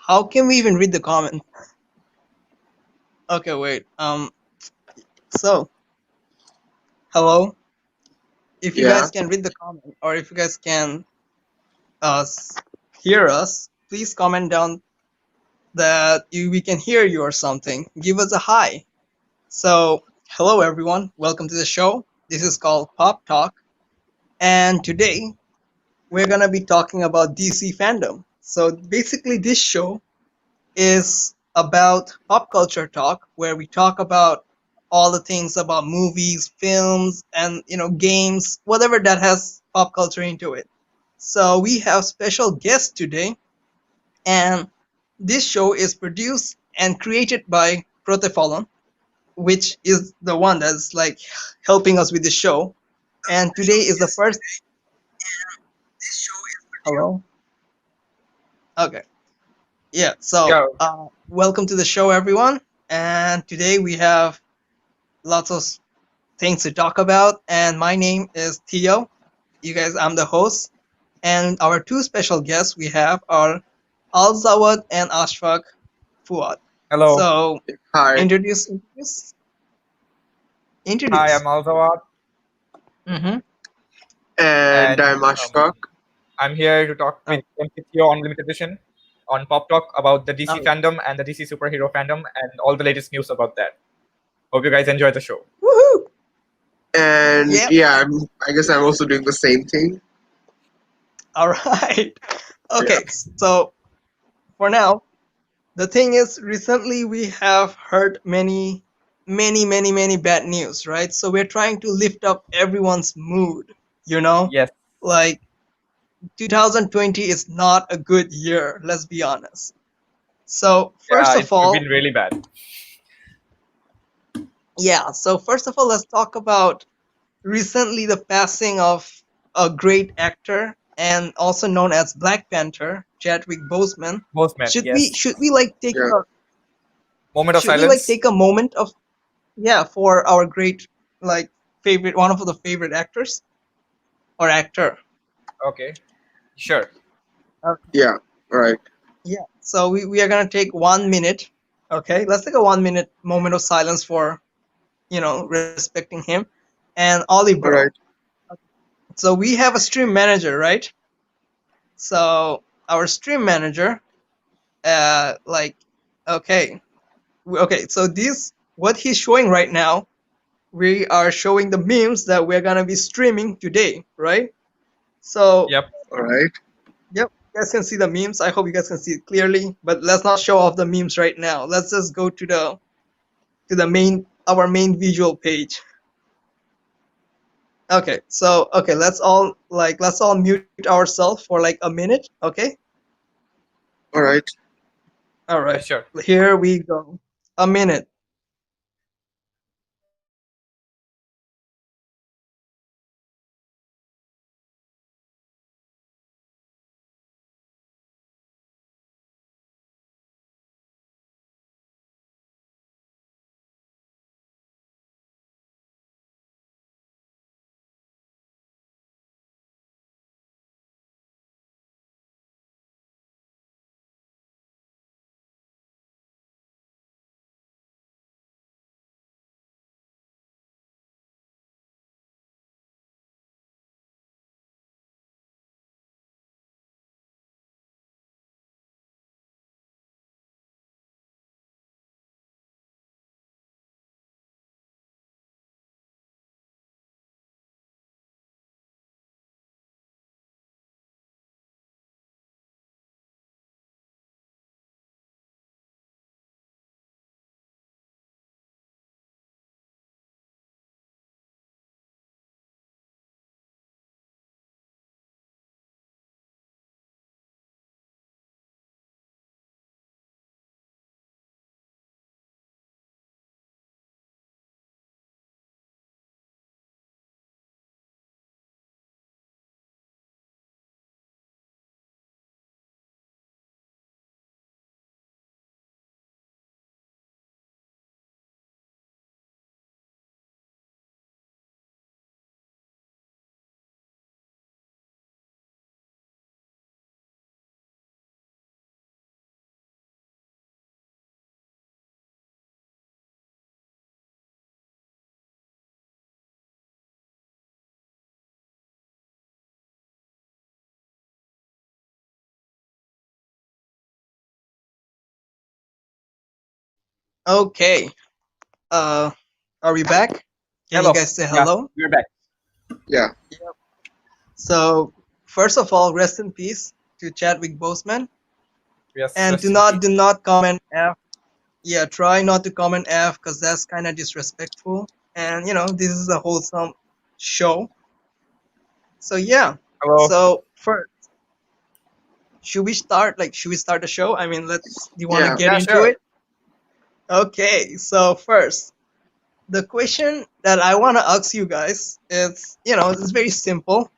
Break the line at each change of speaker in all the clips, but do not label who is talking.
How can we even read the comment? Okay, wait. So hello. If you
Yeah.
guys can read the comment, or if you guys can s- hear us, please comment down that we can hear you or something. Give us a hi. So hello everyone. Welcome to the show. This is called Pop Talk, and today we're gonna be talking about DC fandom. So basically, this show is about pop culture talk where we talk about all the things about movies, films, and games, whatever that has pop culture into it. So we have special guests today, and this show is produced and created by Protefalon, which is the one that's like helping us with the show. And today is the first. Hello. Okay. Yeah. So
Yeah,
welcome to the show, everyone. And today we have lots of things to talk about. And my name is Theo. You guys, I'm the host. And our two special guests we have are Al Zawad and Ashfaq Fuad.
hello.
So
Hi.
Hi,
introduce.
I'm Alzawad,
Mm-hmm.
And
and
I'm Ashfaq.
I'm here to talk with
Oh,
MCTO Unlimited Edition on Pop Talk about the DC
oh,
fandom and the DC superhero fandom and all the latest news about that. Hope you guys enjoy the show.
woohoo!
And
Yep.
yeah, I guess I'm also doing the same thing.
All right.
Yeah.
Okay. So for now, the thing is, recently we have heard many bad news, right? So we're trying to lift up everyone's mood, you know?
Yes,
Like 2020 is not a good year, let's be honest. So,
yeah,
first of
it's been
all,
really bad.
let's talk about recently the passing of a great actor and also known as Black Panther, Chadwick Boseman.
Most men,
Should we
yes.
should we like take
Yeah.
a
Moment of
should we like
silence.
take a moment of for our great like favorite one of the favorite actors or actor.
Okay, sure.
Yeah. Right.
Yeah. So we are gonna take 1 minute. Okay, let's take a 1 minute moment of silence for respecting him. And Ollie,
All
bro.
right.
So we have a stream manager, right? So our stream manager, like, okay, okay. So this what he's showing right now. We are showing the memes that we're gonna be streaming today, right? So
Yep.
All right.
yep, you guys can see the memes. I hope you guys can see it clearly. But let's not show off the memes right now. Let's just go to the main our main visual page. Okay, so okay, let's all mute ourselves for like a minute. Okay,
All right.
all
Yeah,
right,
sure.
here we go. A minute. Okay. Are we back? Can
Hello.
you guys say
Yeah,
hello?
we're back.
Yeah.
So, first of all, rest in peace to Chadwick Boseman,
Yes.
and
rest
do
in
not
peace.
comment F. Yeah, try not to comment F because that's kind of disrespectful. And this is a wholesome show. So yeah.
Hello.
So first, should we start? Should we start the show? I mean, do you want to
Yeah.
get
Yeah,
into
sure.
it? Okay. So first, the question that I want to ask you guys is, it's very simple.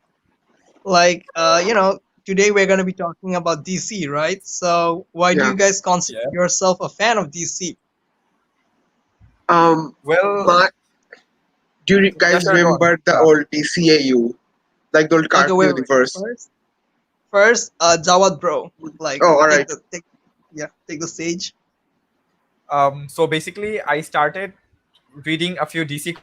Today we're going to be talking about DC, right? So why do
Yeah.
you guys consider
Yeah.
yourself a fan of DC?
Well,
My, do you
yeah,
guys
sure. Go on.
remember the old DCAU, like the old
Okay,
cartoon
wait.
universe?
First, Jawad bro,
Oh, all right.
take the stage.
So basically, I started reading a few DC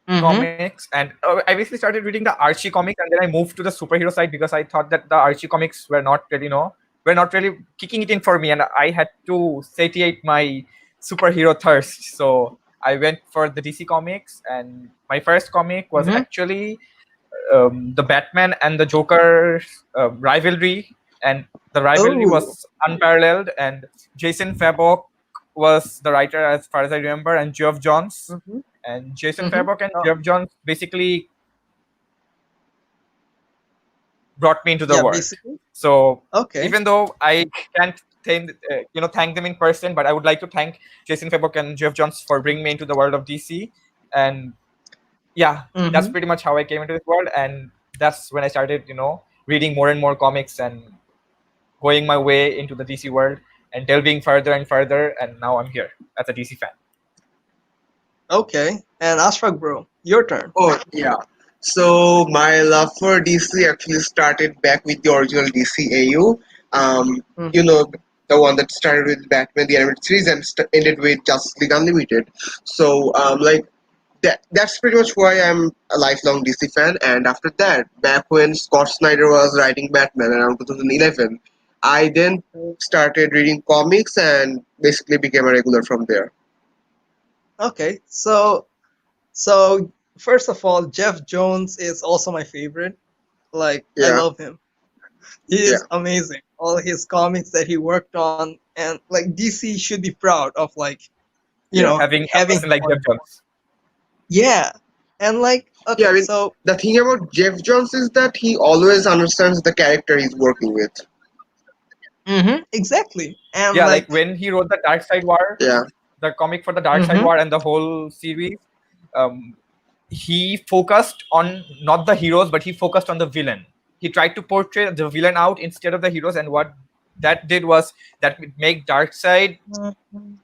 Mm-hmm.
comics, and I basically started reading the Archie comics, and then I moved to the superhero side because I thought that the Archie comics were not really, were not really kicking it in for me, and I had to satiate my superhero thirst. So I went for the DC comics, and my first comic was
Mm-hmm.
actually the Batman and the Joker rivalry, and the rivalry
Oh.
was unparalleled. And Jason Fabok was the writer, as far as I remember, and Geoff Johns.
Mm-hmm.
And Jason
Mm-hmm.
Fabok and Geoff Johns basically brought me into the
Yeah,
world.
basically.
So
Okay.
even though I can't thank them in person, but I would like to thank Jason Fabok and Geoff Johns for bringing me into the world of DC. And yeah, that's
Mm-hmm.
pretty much how I came into this world, and that's when I started, reading more and more comics and going my way into the DC world and delving further and further, and now I'm here as a DC fan.
Okay. And Ashfaq bro, your turn.
Oh, yeah. So my love for DC actually started back with the original DCAU.
Mhm.
You know, the one that started with Batman the animated series and ended with Justice League Unlimited. So, that's pretty much why I'm a lifelong DC fan. And after that, back when Scott Snyder was writing Batman around 2011, I then started reading comics and basically became a regular from there.
Okay. So first of all, Jeff Jones is also my favorite. I
Yeah,
love him. He
yeah,
is amazing. All his comics that he worked on, and DC should be proud of
yeah.
Having a
having
person like
him on
Geoff
board.
Johns.
Yeah, and
Yeah,
okay,
I mean,
so
the thing about Jeff Jones is that he always understands the character he's working with.
exactly, and
Yeah, like when he wrote the Dark Side War,
Yeah,
the comic for the Dark Side War and the whole series, he focused on not the heroes, but he focused on the villain. He tried to portray the villain out instead of the heroes, and what that did was that it make Darkseid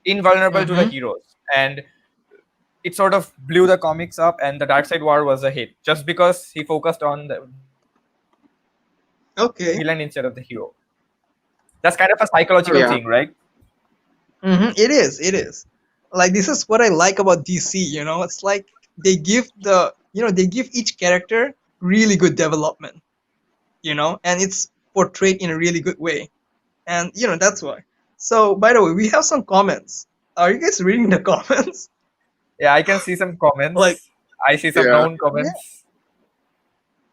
invulnerable to the heroes, and it sort of blew the comics up, and the Darkseid War was a hit just because he focused on the
okay,
villain instead of the hero. That's kind of a psychological
yeah,
thing, right?
it is. This is what I like about DC. It's like they give each character really good development. And it's portrayed in a really good way, and that's why. So, by the way, we have some comments. Are you guys reading the comments?
Yeah, I can see some comments. I see some
yeah.
known comments.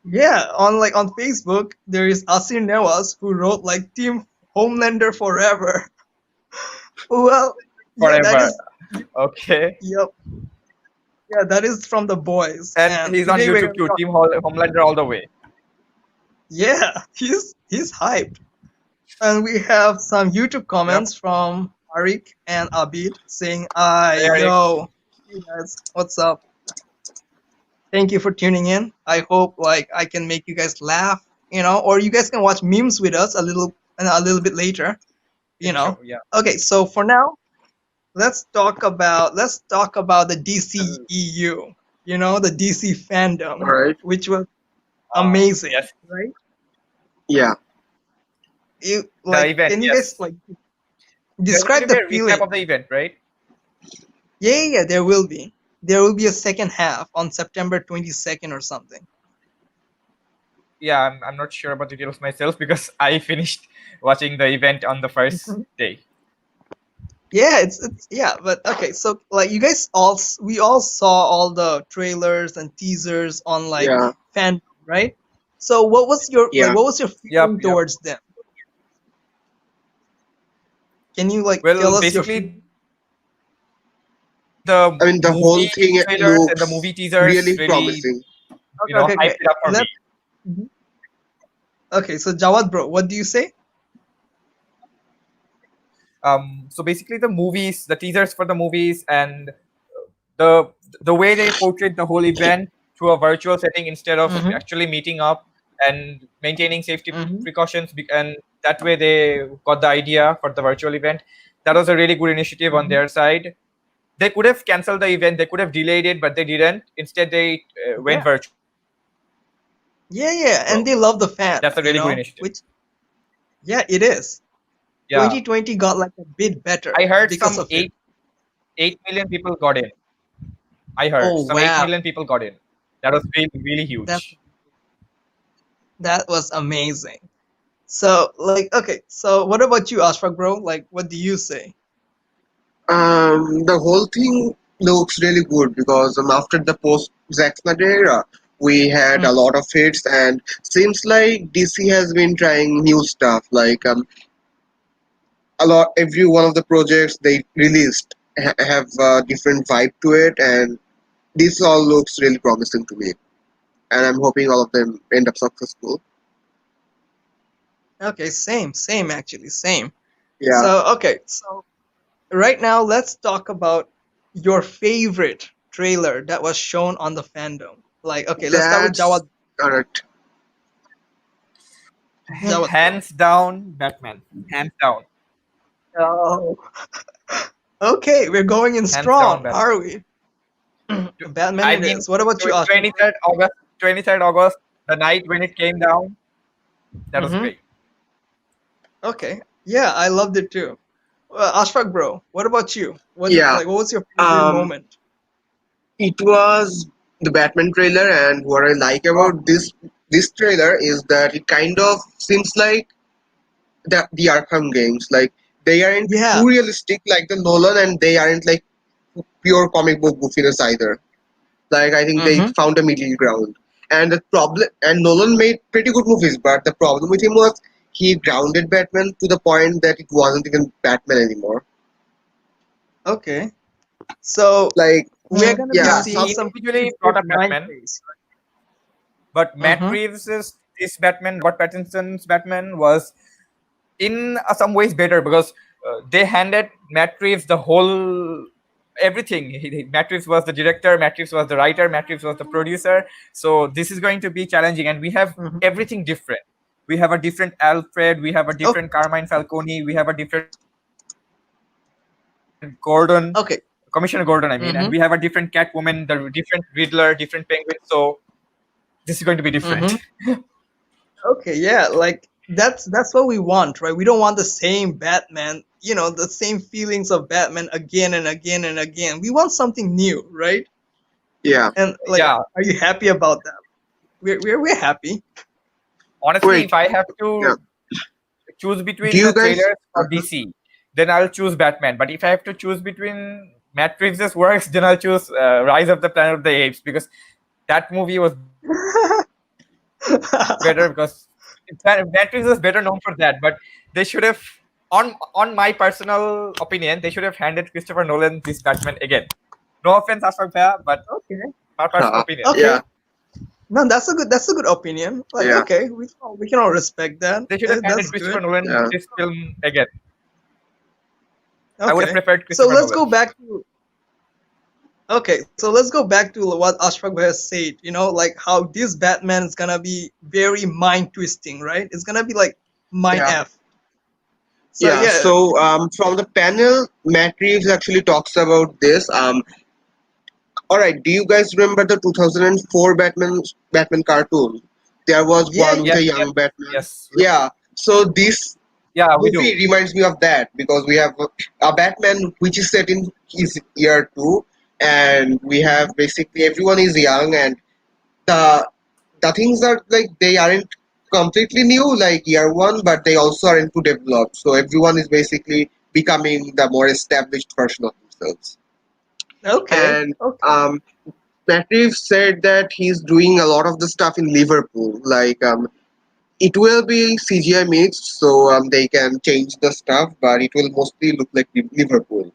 Yeah, on Facebook, there is Asir Newas who wrote Team Homelander forever. Well, yeah, that
Forever.
is
Okay.
yep. Yeah, that is from the boys.
And he's on
today we're
YouTube
gonna
too,
talk-
Team Homelander all the way.
Yeah, he's hyped. And we have some YouTube comments from Arik and Abid saying,
Hey, Arik.
yo, hey guys, what's up? Thank you for tuning in. I hope I can make you guys laugh, or you guys can watch memes with us a little bit later,
Sure, yeah.
Okay, so for now, let's talk about the DCEU. The DC fandom,
All right.
which was amazing,
Yes.
right?
Yeah.
You
The event,
can you
yes.
guys describe
There
the
will be a
feeling?
recap of the event, right?
Yeah, there will be. There will be a second half on September 22nd or something.
Yeah, I'm not sure about details myself because I finished watching the event on the first day.
Yeah, it's yeah, but okay. So like you guys we all saw all the trailers and teasers on like
Yeah,
fan, right? So
yeah.
what was your
Yep,
feeling
yep.
towards them? Can you like
Well,
tell us your
basically,
feeling?
the
I mean, the whole
movie
thing
trailers and the
looks
movie teasers
really
really,
promising.
Okay, okay,
hyped
okay.
it up for me.
Let Mhm. Okay, so Jawad bro, what do you say?
So basically, the movies, the teasers for the movies, and the the way they portrayed the whole event through a virtual setting instead of
Mm-hmm.
actually meeting up and maintaining safety
Mm-hmm.
precautions, and that way they got the idea for the virtual event. That was a really good initiative on
Mm-hmm.
their side. They could have canceled the event, they could have delayed it, but they didn't. Instead, they went
Yeah.
virtual.
Yeah, yeah, and they love the fans,
That's a really good initiative.
which yeah, it is.
Yeah,
2020 got like a bit better
I heard
because
some
of it.
8 million people got in. I heard
Oh
some 8
wow,
million people got in. That was really, really
that
huge.
that was amazing. So like okay, so what about you, Ashfaq bro? Like what do you say?
The whole thing looks really good because after the post Zack Snyder era, we had
Mm,
a lot of hits, and seems like DC has been trying new stuff. Like a lot, every one of the projects they released have a different vibe to it, and this all looks really promising to me. And I'm hoping all of them end up successful.
okay, same actually, same.
Yeah,
So okay, so right now let's talk about your favorite trailer that was shown on the fandom. Like okay, let's start with
that's
Jawad.
correct.
Jawad bro.
Hands down, Batman. Hands down.
Oh. Okay, we're going in
Hands down,
strong,
Batman.
are we? Batman
I
it
mean,
is. What about you, Ashfaq?
23rd August, 23rd August, the night when it came down, that was
Mm-hmm.
great.
Okay. Yeah, I loved it too. Ashfaq bro, what about you?
Yeah.
What was your favorite
Um,
moment?
it was the Batman trailer, and what I like
Oh,
about this trailer is that it kind of seems like the Arkham games. Like they aren't
yeah.
too realistic like the Nolan, and they aren't like pure comic book goofiness either. Like I think they
Mm-hmm.
found a middle ground. And the problem, and Nolan made pretty good movies, but the problem with him was he grounded Batman to the point that it wasn't even Batman anymore.
Okay. So
Like,
we're gonna be
yeah,
Yeah,
seeing
he
some
some
individually brought
good
up
mind
Batman,
face.
but Matt
Mm-hmm.
Reeves' this Batman, Robert Pattinson's Batman, was in some ways better because they handed Matt Reeves the whole everything. Matt Reeves was the director, Matt Reeves was the writer, Matt Reeves was the producer. So this is going to be challenging, and we have
Mm-hmm.
everything different. We have a different Alfred, we have a
Okay.
different Carmine Falcone, we have a different Gordon,
Okay.
Commissioner Gordon, I mean, and
Mm-hmm.
we have a different Catwoman, the different Riddler, different Penguin. So this is going to be different.
Mm-hmm. Okay. Yeah. Like that's what we want, right? We don't want the same Batman. The same feelings of Batman again and again and again. We want something new, right?
yeah.
And like,
Yeah,
are you happy about that? We're happy.
honestly,
Wait,
if I have
yeah.
to choose
Do
between
you
the
guys?
trailers or DC, then I'll choose Batman. But if I have to choose between Matt Reeves' works, then I'll choose Rise of the Planet of the Apes because that movie was better because Matt Reeves was better known for that. But they should have, on my personal opinion, they should have handed Christopher Nolan this Batman again. No offense, Ashfaq Bhaiya, but
Okay.
my personal opinion.
Okay.
Yeah,
No, that's a good opinion. Like,
yeah,
okay, we can all respect that.
They should have
That's
handed Christopher
good.
Nolan
yeah.
this film again. I would have
Okay.
preferred
So
Christopher
let's
Nolan.
go back to okay. So let's go back to what Ashfaq has said. Like how this Batman is gonna be very mind twisting, right? It's gonna be like mind
Yeah.
f. So
Yeah,
yeah.
so from the panel, Matt Reeves actually talks about this. All right, do you guys remember the 2004 Batman cartoon? There was
Yeah.
one with
Yes,
a
yes,
young Batman.
yes.
Yeah, so this
Yeah, we
movie
do.
reminds me of that because we have a Batman which is set in his year two, and we have basically everyone is young, and the the things are like they aren't completely new like year one, but they also aren't too developed. So everyone is basically becoming the more established version of themselves.
Okay.
And
Okay.
Matt Reeves said that he's doing a lot of the stuff in Liverpool. Like it will be CGI mixed, so they can change the stuff, but it will mostly look like Liverpool.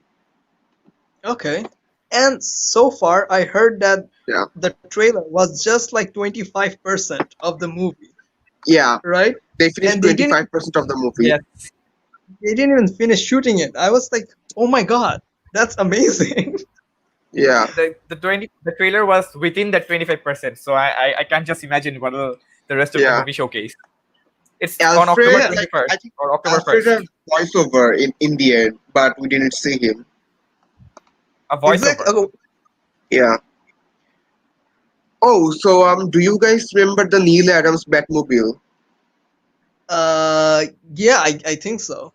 Okay. And so far, I heard that
Yeah,
the trailer was just like 25% of the movie,
yeah.
right?
They finished
And they didn't
25% of the movie.
Yes.
they didn't even finish shooting it. I was like, "Oh my god, that's amazing."
Yeah,
The trailer was within that 25%. So I can't just imagine what will the rest of the
yeah.
movie showcase. It's on October
Alfred,
Yeah.
like
21st
I think
or October
Alfred
1st.
had voiceover in the end, but we didn't see him.
A
Exactly.
voiceover.
Yeah. Oh, so do you guys remember the Neil Adams Batmobile?
Yeah, I think so.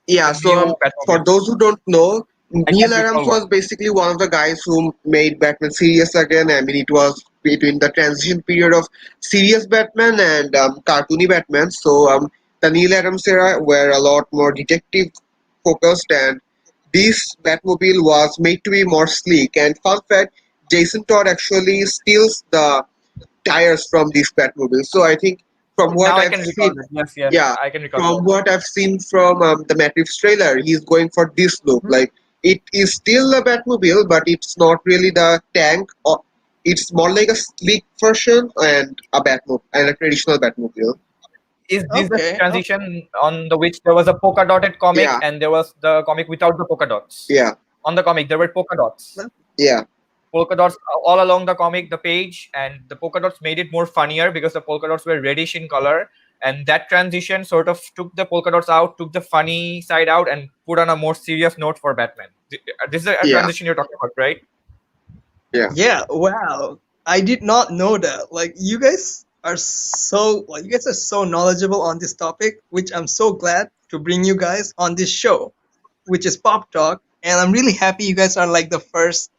Yeah,
The
so
new
for
Batmobile.
those who don't know,
I
Neil
can't
Adams
recall one.
was basically one of the guys who made Batman serious again. I mean, it was between the transition period of serious Batman and cartoony Batman. So the Neil Adams era were a lot more detective focused, and this Batmobile was made to be more sleek. And fun fact, Jason Todd actually steals the tires from this Batmobile. So I think from
Now
what
I
I've
can recall
seen,
that. Yes, yes.
yeah,
I can recall
from
that.
what I've seen from the Matrix trailer, he's going for this look.
Mhm.
Like it is still a Batmobile, but it's not really the tank. Or it's more like a sleek version and a Batmobile and a traditional Batmobile.
Is this the
Okay.
transition on the which there was a polka dotted comic
Yeah,
and there was the comic without the polka dots?
yeah,
On the comic, there were polka dots.
yeah,
Polka dots all along the comic, the page, and the polka dots made it more funnier because the polka dots were reddish in color. And that transition sort of took the polka dots out, took the funny side out, and put on a more serious note for Batman. This is a
yeah,
transition you're talking about, right?
yeah.
Yeah. Wow. I did not know that. Like you guys are so knowledgeable on this topic, which I'm so glad to bring you guys on this show, which is Pop Talk, and I'm really happy you guys are like the first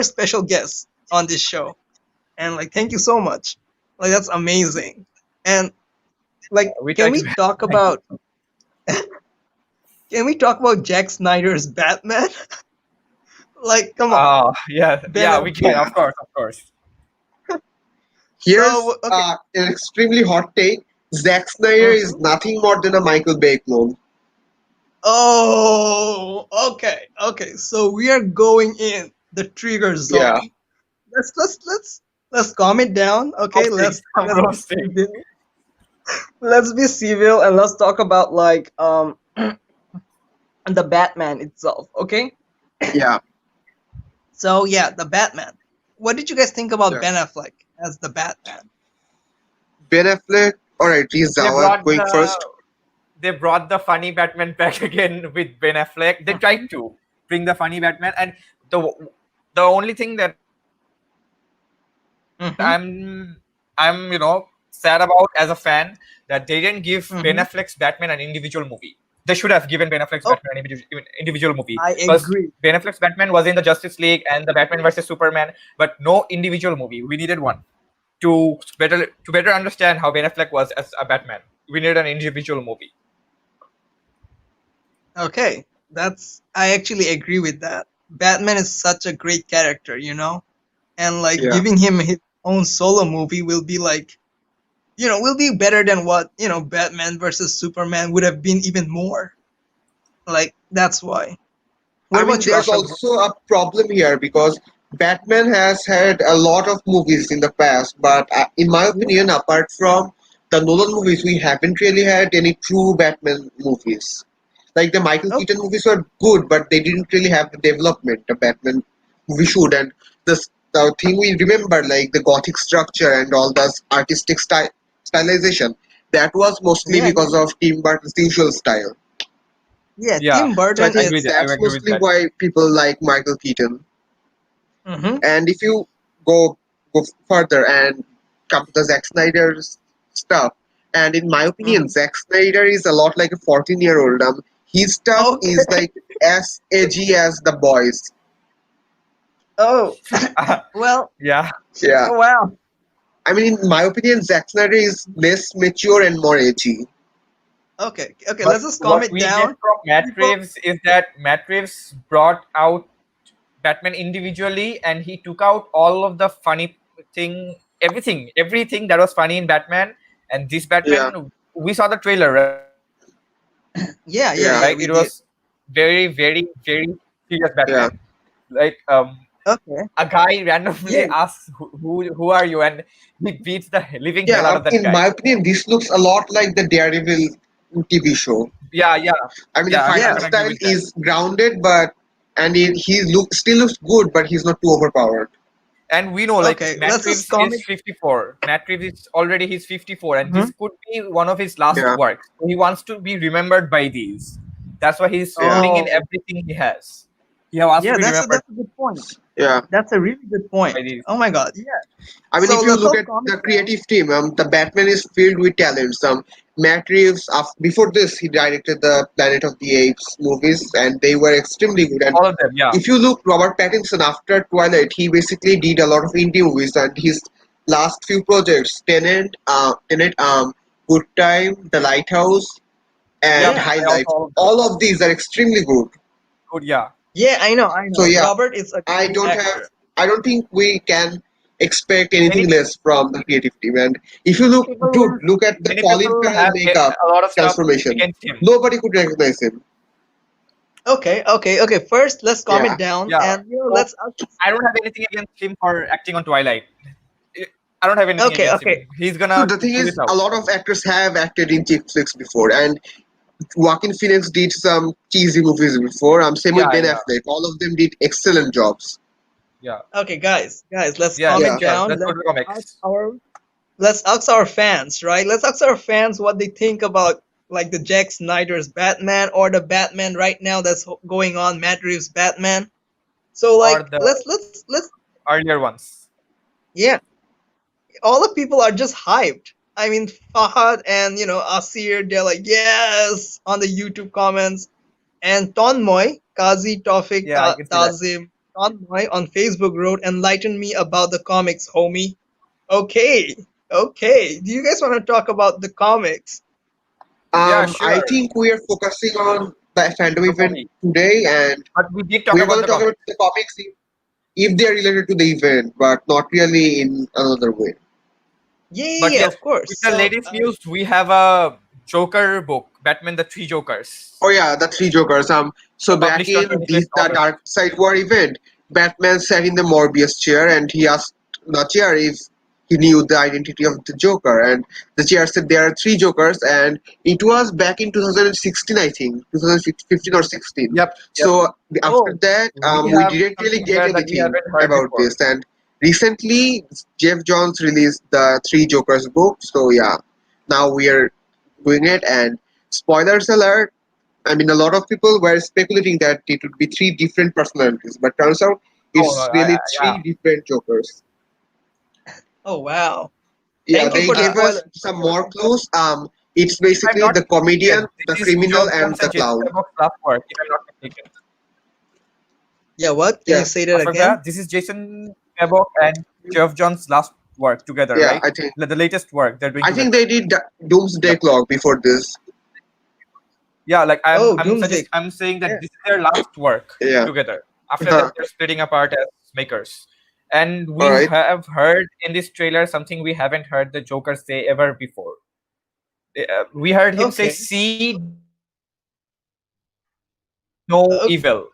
special guest on this show. And like thank you so much. Like that's amazing. And like
We try
can
to.
we talk
Thank you.
about can we talk about Jack Snyder's Batman? Like come on.
Yeah,
Ben
yeah, we can,
Yeah.
of course, of course.
Here's
So okay.
an extremely hot take. Zack Snyder is
Mhm.
nothing more than a Michael Bay clone.
Oh, okay, okay. So we are going in the trigger
Yeah,
zone. Let's calm it down. Okay,
Roasting, I'm
let's be
roasting.
civil. Let's be civil and let's talk about like the Batman itself. Okay.
yeah,
So yeah, the Batman. What did you guys think about
yeah.
Ben Affleck as the Batman?
Ben Affleck. All right,
They
Rizawa
brought
going
the
first.
they brought the funny Batman back again with Ben Affleck. They tried to bring the funny Batman, and the the only thing that
Mm-hmm.
I'm sad about as a fan that they didn't give Ben
Mm-hmm.
Affleck's Batman an individual movie. They should have given Ben Affleck's
Oh,
Batman an individual movie
I
because
agree.
Ben Affleck's Batman was in the Justice League and the Batman versus Superman, but no individual movie. We needed one to better understand how Ben Affleck was as a Batman. We needed an individual movie.
Okay, I actually agree with that. Batman is such a great character, and like
Yeah.
giving him his own solo movie will be like, will be better than what Batman versus Superman would have been even more. Like that's why. What
I mean,
about you,
there's
Ashok?
also a problem here because Batman has had a lot of movies in the past, but in my opinion, apart from the Nolan movies, we haven't really had any true Batman movies. Like the Michael
Oh,
Keaton movies were good, but they didn't really have the development a Batman movie should. And the thing we remember, like the gothic structure and all the artistic stylization, that was mostly
yeah,
because of Tim Burton's usual style.
yeah.
Yeah,
Tim
So I
Burton
I
think
agree.
is.
I
that's
agree with
mostly
that.
why people like Michael Keaton.
Mm-hmm.
And if you go further and come to the Zack Snyder's stuff, and in my opinion, Zack Snyder is a lot like a 14-year-old. His stuff
Okay.
is like as edgy as The Boys.
Oh, well.
Yeah,
Yeah,
Oh, wow.
I mean, in my opinion, Zack Snyder is less mature and more edgy.
Okay, okay,
But
let's just calm
what
it
we get
down.
from Matt
People,
Reeves is that Matt Reeves brought out Batman individually, and he took out all of the funny thing, everything that was funny in Batman. And this
Yeah,
Batman, we saw the trailer, right? It was
yeah,
very,
yeah,
yeah,
yeah, we
very,
did.
very serious Batman.
yeah,
Like
Okay.
a guy randomly
Yeah,
asks, who are you? And he beats the living hell
yeah.
out of that
In
guy.
my opinion, this looks a lot like the Daredevil TV show.
Yeah, yeah,
I mean, the
yeah. I'm
fighting
yeah.
gonna agree
style
with that.
is grounded, but and still looks good, but he's not too overpowered.
And we know, like,
Okay,
Matt
let's just
Reeves
calm
is
it.
54. Matt Reeves is already he's 54, and
Mhm.
this could be one of his last
Yeah,
works. So he wants to be remembered by these. That's why he's
yeah,
putting in
Oh,
everything he has. He wants to
yeah,
be remembered
that's a good point.
yeah.
That's a really good
by
point.
these.
Oh my God, yeah.
I mean,
So
if you
let's
look
all
at
calm
the
it down.
creative team, the Batman is filled with talents. Matt Reeves, before this, he directed the Planet of the Apes movies, and they were extremely good. And
All of them, yeah.
if you look, Robert Pattinson after Twilight, he basically did a lot of indie movies, and his last few projects, Good Time, The Lighthouse, and
Yep.
Yeah,
I also
Highlight,
all of them.
all of these are extremely good.
Good, yeah.
yeah, I know, I
So
know.
yeah,
Robert is a
I
great
don't have,
actor.
I don't think we can expect anything
Many
less from the creative team. And if you look,
People
dude,
will.
look at the
many
Colin
people
Farrell
have
makeup
a lot of stuff
transformation.
against him.
Nobody could recognize him.
Okay, okay, okay. First, let's calm
Yeah.
it down,
Yeah.
and
So I don't have anything against him for acting on Twilight. I don't have anything
okay,
against him.
okay.
He's
Dude,
gonna
the thing
pull
is,
this out.
a lot of actors have acted in chick flicks before, and Joaquin Phoenix did some cheesy movies before. Same with
Yeah,
Ben
yeah,
Affleck. All of them did excellent jobs.
yeah,
Okay, guys, let's
yeah.
calm
Yeah.
it
Sure.
down.
Let's go to the
Ask
comics.
our let's ask our fans, right? Let's ask our fans what they think about like the Zack Snyder's Batman or the Batman right now that's going on, Matt Reeves' Batman. So
Or
like
the
let's
earlier ones.
yeah, all the people are just hyped. I mean, Fahad and Asir, they're like yes on the YouTube comments, and Tonmoy, Kazi Tofik
Yeah, I can see that.
Tazim, Tonmoy on Facebook wrote, "Enlighten me about the comics, homie." Okay, okay. Do you guys want to talk about the comics?
Yeah,
I
sure.
think we are focusing on the fandom
The
event
movie.
today, and
But we did talk
we're
about
going to
the
talk
comics.
about the comics if they are related to the event, but not really in another way.
Yeah, yeah,
But
yeah,
yes,
of course.
with the
So,
latest news, we have a Joker book, Batman: The Three Jokers,
Oh yeah, the three Jokers. So back
published on
in
25th
the
August.
Dark Side War event, Batman sat in the Morbius chair and he asked the chair if he knew the identity of the Joker, and the chair said there are three Jokers, and it was back in 2016, I think, 2015 or 16.
Yep, yep.
So after
oh,
that,
We
we
have
didn't really
something
get
here that we
anything
haven't heard
about
before.
this, and recently Jeff Johns released the Three Jokers book. So yeah, now we are doing it, and spoilers alert. I mean, a lot of people were speculating that it would be three different personalities, but turns out
Oh,
it's really
yeah.
three different Jokers.
oh, wow.
Yeah,
Thank you
they
for the
gave us
spoiler.
some more clues. It's
If I'm
basically
not
the comedian,
mistaken,
the
this is
criminal,
Geoff
and
Johns
the
and Jason
clown.
Fabok's last work, if I'm not mistaken.
Yeah, what? Can you
Yeah,
say that again?
This is Jason Fabok and Geoff Johns' last work together,
yeah.
right?
I think
The latest work they're doing
I think
together.
they did Doomsday
Yep.
Clock before this.
Yeah, like
Oh, Doomsday.
I'm saying that
Yeah.
this is their last work
Yeah.
together. After
Uh-huh.
that, they're splitting apart as makers. And
All
we
right.
have heard in this trailer something we haven't heard the Joker say ever before. We heard him say,
Okay.
"See no
Okay.
evil."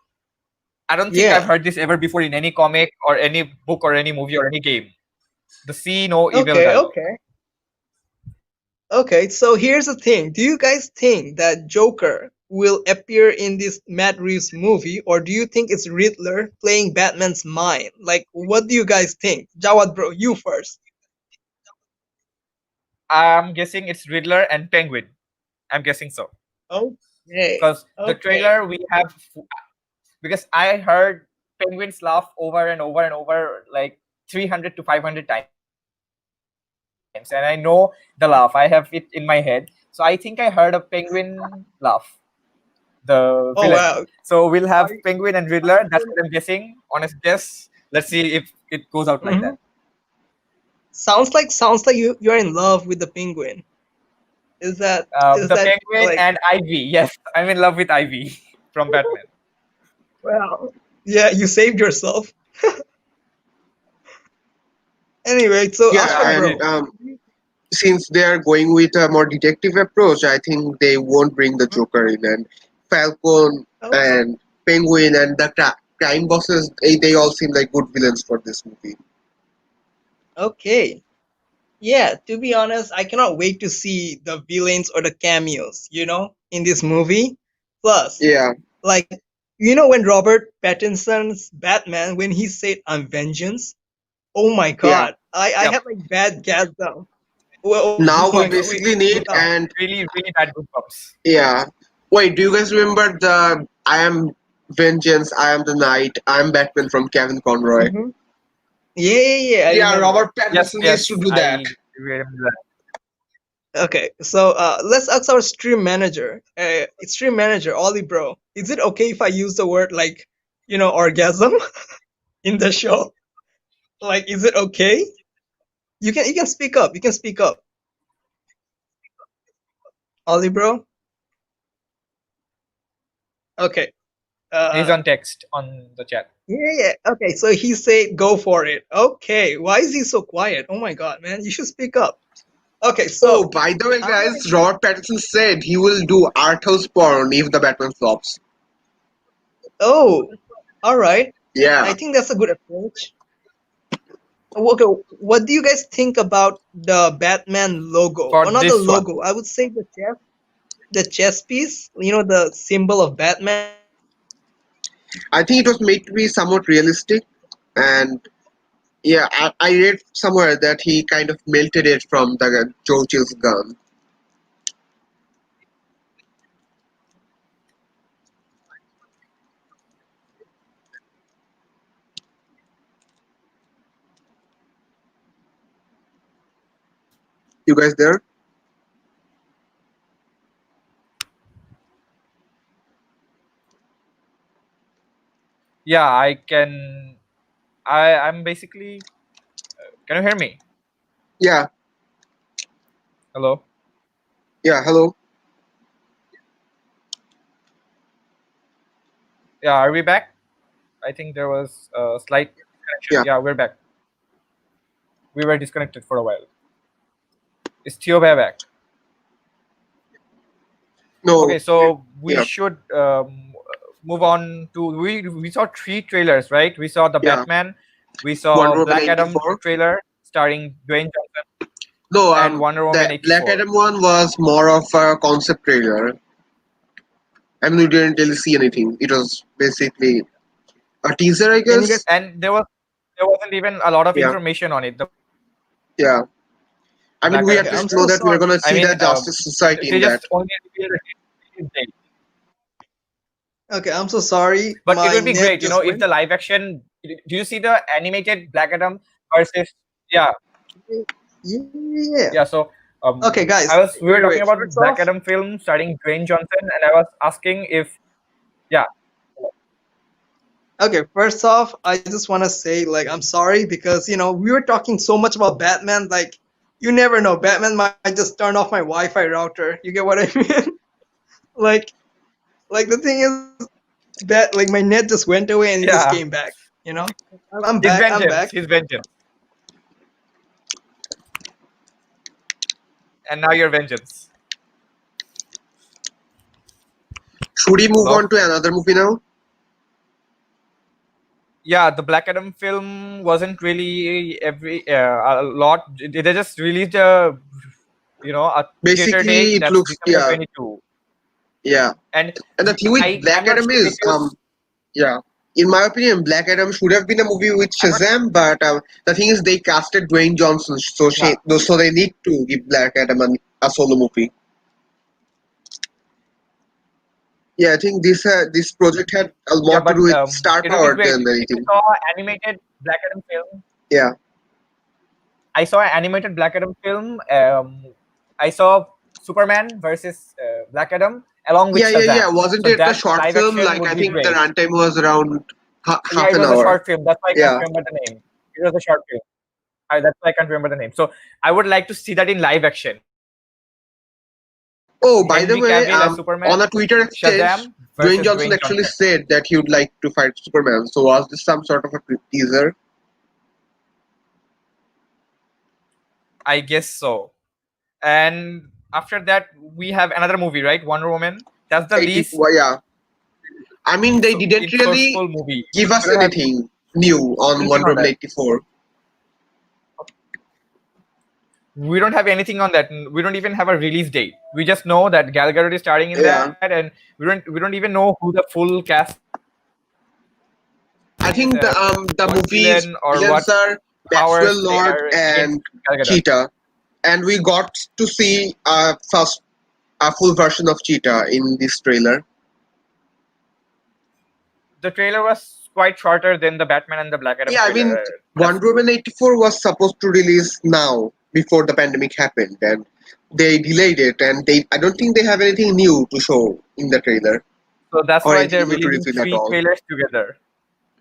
I don't think I've
Yeah.
heard this ever before in any comic or any book or any movie or any game. The "See no evil"
Okay.
dialogue.
Okay. Okay. So here's the thing. Do you guys think that Joker will appear in this Matt Reeves movie, or do you think it's Riddler playing Batman's mind? Like, what do you guys think? Jawad, bro, you first.
I'm guessing it's Riddler and Penguin. I'm guessing so.
Okay.
Because the
Okay.
trailer we have, because I heard Penguin's laugh over and over and over like 300 to 500 times, and I know the laugh. I have it in my head, so I think I heard a Penguin laugh, the
Oh
villain.
wow.
So we'll have
Are you-
Penguin and Riddler. That's what I'm guessing. Honest guess. Let's see if it goes out like
Mhm.
that.
Sounds like you're in love with the Penguin. Is
The
that
Penguin
like,
and Ivy. Yes, I'm in love with Ivy from Batman.
well, yeah, you saved yourself. Anyway, so
Yeah,
Yeah,
Ashfaq,
I
and
did.
bro.
since they are going with a more detective approach, I think they won't bring the
Mhm.
Joker in. And Falcon
Oh,
and Penguin and the crime bosses, they all seem like good villains for this movie.
okay. Yeah, to be honest, I cannot wait to see the villains or the cameos, in this movie. Plus,
Yeah,
like, when Robert Pattinson's Batman, when he said, "I'm vengeance," oh my
yeah.
god, I
Yep.
had like bad gasm. Well,
Now
oh
we
my god,
basically
wait,
need,
wow.
and
Really, really bad goosebumps.
yeah. Wait, do you guys remember the I am Vengeance, I am the Night, I am Batman from Kevin Conroy?
Hmm. Yeah, yeah, yeah, I
Yeah,
remember.
Robert
Yes,
Pattinson needs to
yes,
do that.
I remember that.
Okay, so let's ask our stream manager. Stream manager, Ollie bro, is it okay if I use the word like, orgasm in the show? Like, is it okay? You can speak up. You can speak up, Ollie bro. Okay.
He's
Uh,
on text on the chat.
yeah, yeah. Okay, so he said go for it. Okay, why is he so quiet? Oh my god, man, you should speak up. Okay,
Oh,
so
by the way,
I'm
guys,
gonna.
Robert Pattinson said he will do art house porn if the Batman flops.
Oh, all right. I
Yeah,
think that's a good approach. Okay, what do you guys think about the Batman logo?
For
Or not the
this one.
logo, I would say the chess piece, the symbol of Batman.
I think it was made to be somewhat realistic, and yeah, I read somewhere that he kind of melted it from the Joe Chill's gun. You guys there?
Yeah, I can. I'm basically. Can you hear me?
Yeah,
Hello.
yeah. Hello.
Yeah, are we back? I think there was a slight connection.
Yeah.
Yeah, we're back. We were disconnected for a while. Is Theo back? Okay,
No.
so we
Yeah.
should move on to we saw three trailers, right? We saw the
Yeah.
Batman, we saw
Wonder Woman
Black Adam
84.
trailer starring Dwayne Johnson,
No.
and Wonder
The
Woman
Black
84.
Adam one was more of a concept trailer. I mean, we didn't really see anything. It was basically a teaser, I
Can you guys?
guess.
And there wasn't even a lot of
Yeah.
information on it. The
Yeah. I mean,
Black
we
Adam
at
Okay,
film.
I'm
least know
so
that we are
sorry.
gonna
I
see
mean,
the Justice Society
they
in that.
just only revealed the release date.
Okay, I'm so sorry.
But it
My
would be
net
great,
just
if
went.
the live action. Do you see the animated Black Adam versus? Yeah,
Yeah.
yeah. So
Okay, guys,
we were
wait,
talking
wait.
about
First
Black
off,
Adam film starring Dwayne Johnson, and I was asking if yeah,
okay, first off, I just want to say, like, I'm sorry because, we were talking so much about Batman. Like, you never know. Batman might just turn off my Wi-Fi router. You get what I mean? like, like the thing is, like my net just went away and it just
yeah,
came back. You know, I'm
his
back. I'm
vengeance,
back.
his vengeance, and now your vengeance.
Should we move
Hello.
on to another movie now?
Yeah, the Black Adam film wasn't really a lot. They just released a theater
Basically,
date
it
that's
looks,
December
yeah,
22,
yeah.
and
And the thing with
I'm
Black
not
Adam
sure
is,
because
yeah, in my opinion, Black Adam should have been a movie with
I'm not.
Shazam, but the thing is, they casted Dwayne Johnson, so
Yeah,
so they need to give Black Adam a solo movie. Yeah, I think this project had a
yeah,
lot to
but
do with star
it would be
power
great
than
if you
anything.
saw animated Black Adam film.
Yeah,
I saw an animated Black Adam film. I saw Superman versus Black Adam along with
yeah.
Shazam.
Wasn't
So
it a
that
short
live
film?
action
Like
would
I
be
think the
great.
runtime was around
Yeah,
half
it
an
was a
hour.
short film. That's why I can't
Yeah,
remember the name. It was a short film. That's why I can't remember the name. So I would like to see that in live action.
Oh, by the
Henry
way,
Cavill as Superman,
on a Twitter exchange,
Shazam
Dwayne
versus
Johnson
Dwayne
actually
Johnson.
said that he would like to fight Superman. So was this some sort of a teaser?
I guess so. And after that, we have another movie, right? Wonder Woman. That's the least
Well, yeah. I mean, they didn't really
insourceful movie.
give us
We don't have
anything new on
anything
Wonder
on
Woman
that.
84.
We don't have anything on that. We don't even have a release date. We just know that Gal Gadot is starring in
Yeah.
that, and we don't even know who the full cast
I
is,
think the
what
movies
villain or
villains
what
are
powers
Maxwell
they
Lord
are against
and
Gal Gadot.
Cheetah, and we got to see a full version of Cheetah in this trailer.
The trailer was quite shorter than the Batman and the Black Adam
Yeah, I mean,
trailer.
Wonder Woman 84 was supposed to release now before the pandemic happened, and they delayed it, and I don't think they have anything new to show in the trailer
So that's
or
why they're
anything new to
releasing
reveal at
3
all.
trailers together.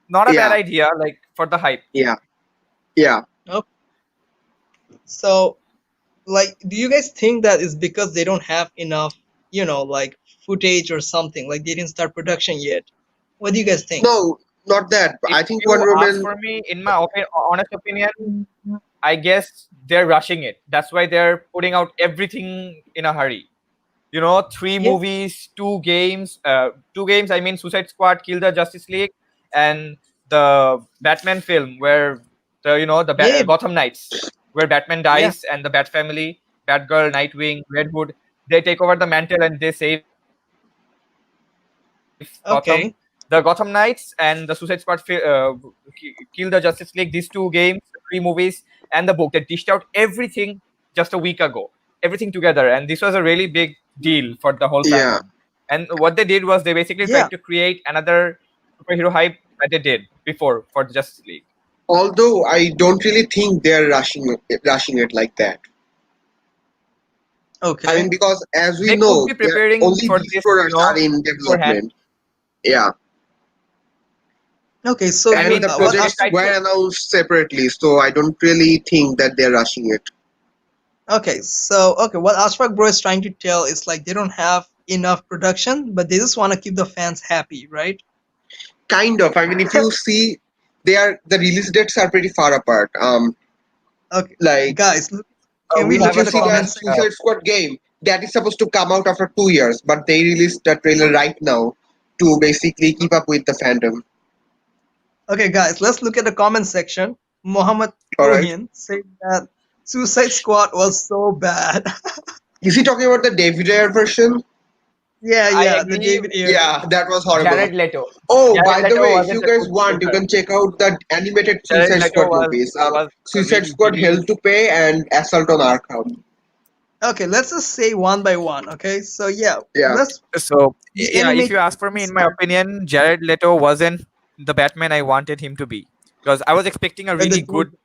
Not a bad
Yeah,
idea, like for the hype.
yeah, yeah.
Okay. So, like, do you guys think that is because they don't have enough, like footage or something? Like, they didn't start production yet. What do you guys think?
No, not that. But
If
I think
you
Wonder
ask
Woman.
for me, in my honest opinion, I guess they're rushing it. That's why they're putting out everything in a hurry. 3
Yeah.
movies, 2 games. 2 games. I mean, Suicide Squad, Kill the Justice League, and the Batman film where
Yeah.
Gotham Knights, where Batman
Yeah.
dies and the Bat family, Batgirl, Nightwing, Red Hood, they take over the mantle and they save Gotham.
Okay.
The Gotham Knights and the Suicide Squad, Kill the Justice League. These 2 games, 3 movies, and the book. They dished out everything just a week ago. Everything together, and this was a really big deal for the whole
Yeah,
fandom. And what they did was they basically
Yeah.
tried to create another superhero hype that they did before for the Justice League.
although I don't really think they're rushing it like that. I
Okay.
mean, because as we
They could
know,
be preparing
only
for
these
this,
products are in
beforehand.
development. Yeah,
Okay. So,
I
and
mean,
the
what
they
projects
tried
were
to.
announced separately, so I don't really think that they're rushing it.
Okay. What Ashfaq Bro is trying to tell is like they don't have enough production, but they just want to keep the fans happy, right?
Kind of. I mean, if you see, the release dates are pretty far apart.
Okay,
Like
guys, can we
We
look
if
have
you
at
a
the
see
thing.
that
comment section?
Suicide Squad game, that is supposed to come out after 2 years, but they released the trailer right now to basically keep up with the fandom.
Okay, guys, let's look at the comment section. Mohammed
All right.
Tohin said that Suicide Squad was so bad.
Is he talking about the David Ayer version?
I
The
agree.
David Ayer.
Yeah, that was horrible.
Jared Leto.
Oh,
Jared
by the
Leto
way, if
wasn't
you
a
guys
good
want, you
Joker.
can check out the animated
Jared
Suicide
Leto
Squad movies.
was
Suicide
really,
Squad, Hell
really.
to Pay, and Assault on Arkham.
Okay, let's just say one by one. Okay, so
Yeah.
let's
So
the
yeah, if
animated
you ask for me, in my
start
opinion, Jared Leto wasn't the Batman I wanted him to be, because I was expecting a
with
really
the
good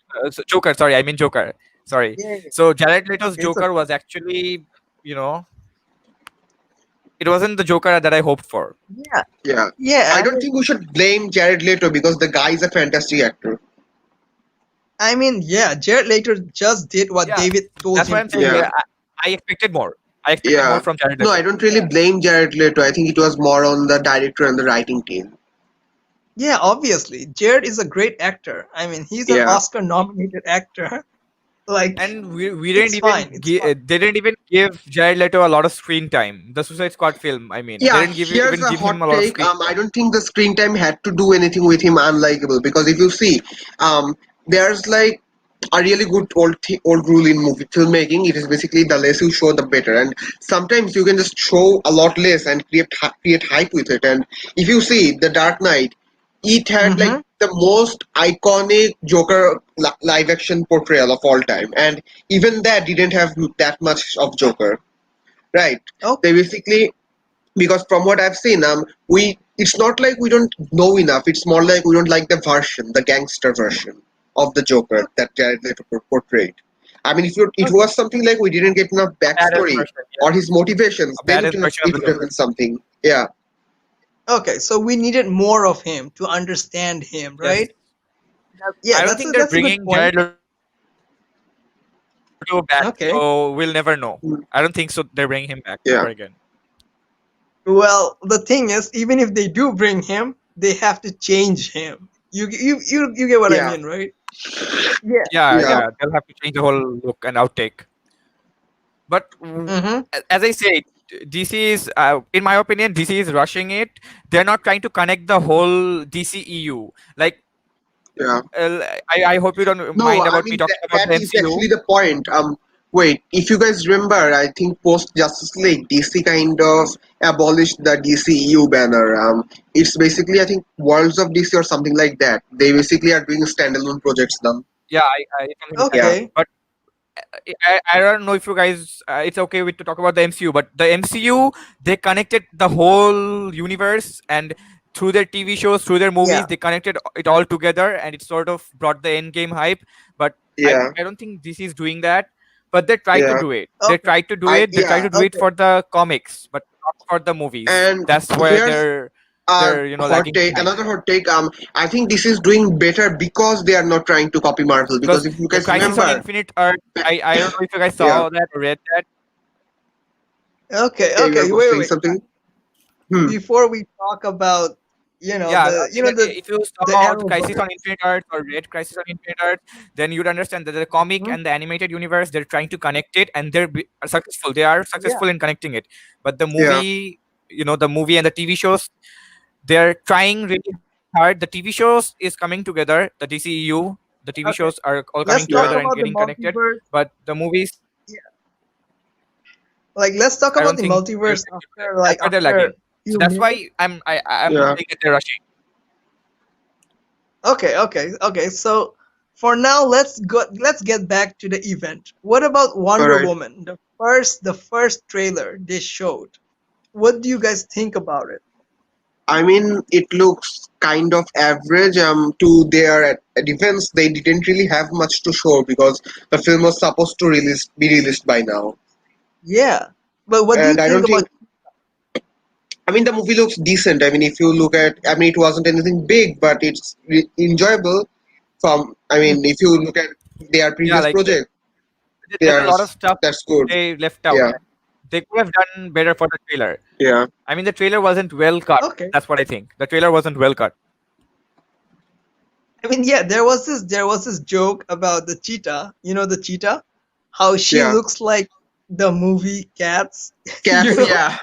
Joker. Sorry, I mean Joker. Sorry.
yeah,
So Jared Leto's
it's
Joker was actually, it wasn't the Joker that I hoped for.
yeah,
Yeah.
yeah.
I don't think we should blame Jared Leto because the guy is a fantastic actor.
I mean, yeah, Jared Leto just did what
Yeah,
David told
that's why
him
I'm
to
saying
do.
Yeah.
I expected more. I expected more
Yeah.
from Jared
No,
Leto.
I don't really blame Jared Leto. I think it was more on the director and the writing team.
Yeah, obviously, Jared is a great actor. I mean, he's an
Yeah.
Oscar-nominated actor. Like,
And we
it's
didn't
fine.
even
It's fine.
they didn't even give Jared Leto a lot of screen time. The Suicide Squad film, I mean, they
Yeah,
didn't
here's
even
a
give
hot
him a lot of
take.
screen
I
time.
don't think the screen time had to do anything with him unlikable because if you see, there's like a really good old rule in movie filmmaking. It is basically the less you show, the better. And sometimes you can just show a lot less and create hype with it. And if you see The Dark Knight, it had like
Mm-hmm.
the most iconic Joker live action portrayal of all time, and even that didn't have that much of Joker, right?
Oh,
They basically because from what I've seen, we it's not like we don't know enough. It's more like we don't like the version, the gangster version of the Joker that Jared Leto portrayed. I mean, if it
okay.
was something like we didn't get enough
Baddest
backstory
version, yeah.
or his motivations,
A
then
baddest version of
it
the
would have
Joker.
been something. Yeah,
Okay, so we needed more of him to understand him,
Yes.
right? Yeah,
I don't think they're
that's a good
bringing
point.
Jared Leto go back,
Okay.
so we'll never know.
Mm.
I don't think so. They're bringing him back
Yeah.
ever again.
Well, the thing is, even if they do bring him, they have to change him. You get what I
Yeah.
mean, right? Yeah.
Yeah,
Yeah.
yeah, they'll have to change the whole look and outtake. But
Mm-hmm.
as I said, DC is, in my opinion, DC is rushing it. They're not trying to connect the whole DCEU. Like,
Yeah.
I hope you don't
No,
mind
I
about me
mean
talking about
that
the
is
MCU.
actually the point. Wait, if you guys remember, I think post Justice League, DC kind of abolished the DCEU banner. It's basically I think Worlds of DC or something like that. They basically are doing standalone projects now.
Yeah, something like that.
Yeah.
Okay.
But I don't know if you guys, it's okay with to talk about the MCU, but the MCU, they connected the whole universe, and through their TV shows, through their movies,
Yeah.
they connected it all together, and it sort of brought the end game hype. But
Yeah.
I don't think DC is doing that, but they try to
Yeah.
do it. They
Okay.
try to do it. They try
Yeah.
to do it
Okay.
for the comics, but not for the movies.
And
That's where
here's
they're
hot
lagging
take,
behind.
another hot take. I think this is doing better because they are not trying to copy Marvel. Because
Because
if you
the
guys
Crisis on
remember,
Infinite Earth,
ba-
I don't know if you guys
yeah,
saw that or read that.
Okay.
yeah, you
Okay.
were
Wait.
saying
Wait.
something. Hmm.
Before we talk about
Yeah, if you
the
saw the Crisis on
Arrowverse.
Infinite Earth or read Crisis on Infinite Earth, then you'd understand that the comic
Mhm.
and the animated universe, they're trying to connect it, and are successful. They are
Yeah.
successful in connecting it. But the
Yeah.
movie, the movie and the TV shows, they're trying really hard. The TV shows is coming together. The DCEU, the TV shows
Okay.
are all coming
Let's
together
talk
Yeah.
and
about the
getting connected.
multiverse.
But the movies,
Yeah. Like, let's talk
I
about
don't
the
think
multiverse
that's where they're lagging.
after
So
few
that's
minutes.
why I'm
Yeah.
saying that they're rushing.
Okay. Okay. Okay. So for now, let's get back to the event. What about
All
Wonder
right.
Woman? The first trailer they showed. What do you guys think about it?
I mean, it looks kind of average. To their defense, they didn't really have much to show because the film was supposed to be released by now.
Yeah. But what do you
And I
think
don't
about?
think. I mean, the movie looks decent. I mean, if you look at, I mean, it wasn't anything big, but it's enjoyable. I mean, if you look at their
Yeah,
previous
like
project,
there's a lot of stuff
that's good.
they left out.
Yeah,
They could have done better for the trailer.
yeah,
I mean, the trailer wasn't well cut.
Okay.
That's what I think. The trailer wasn't well cut.
I mean, yeah, there was this joke about the cheetah. You know the cheetah, how she
yeah.
looks like the movie Cats.
Cats,
know,
yeah.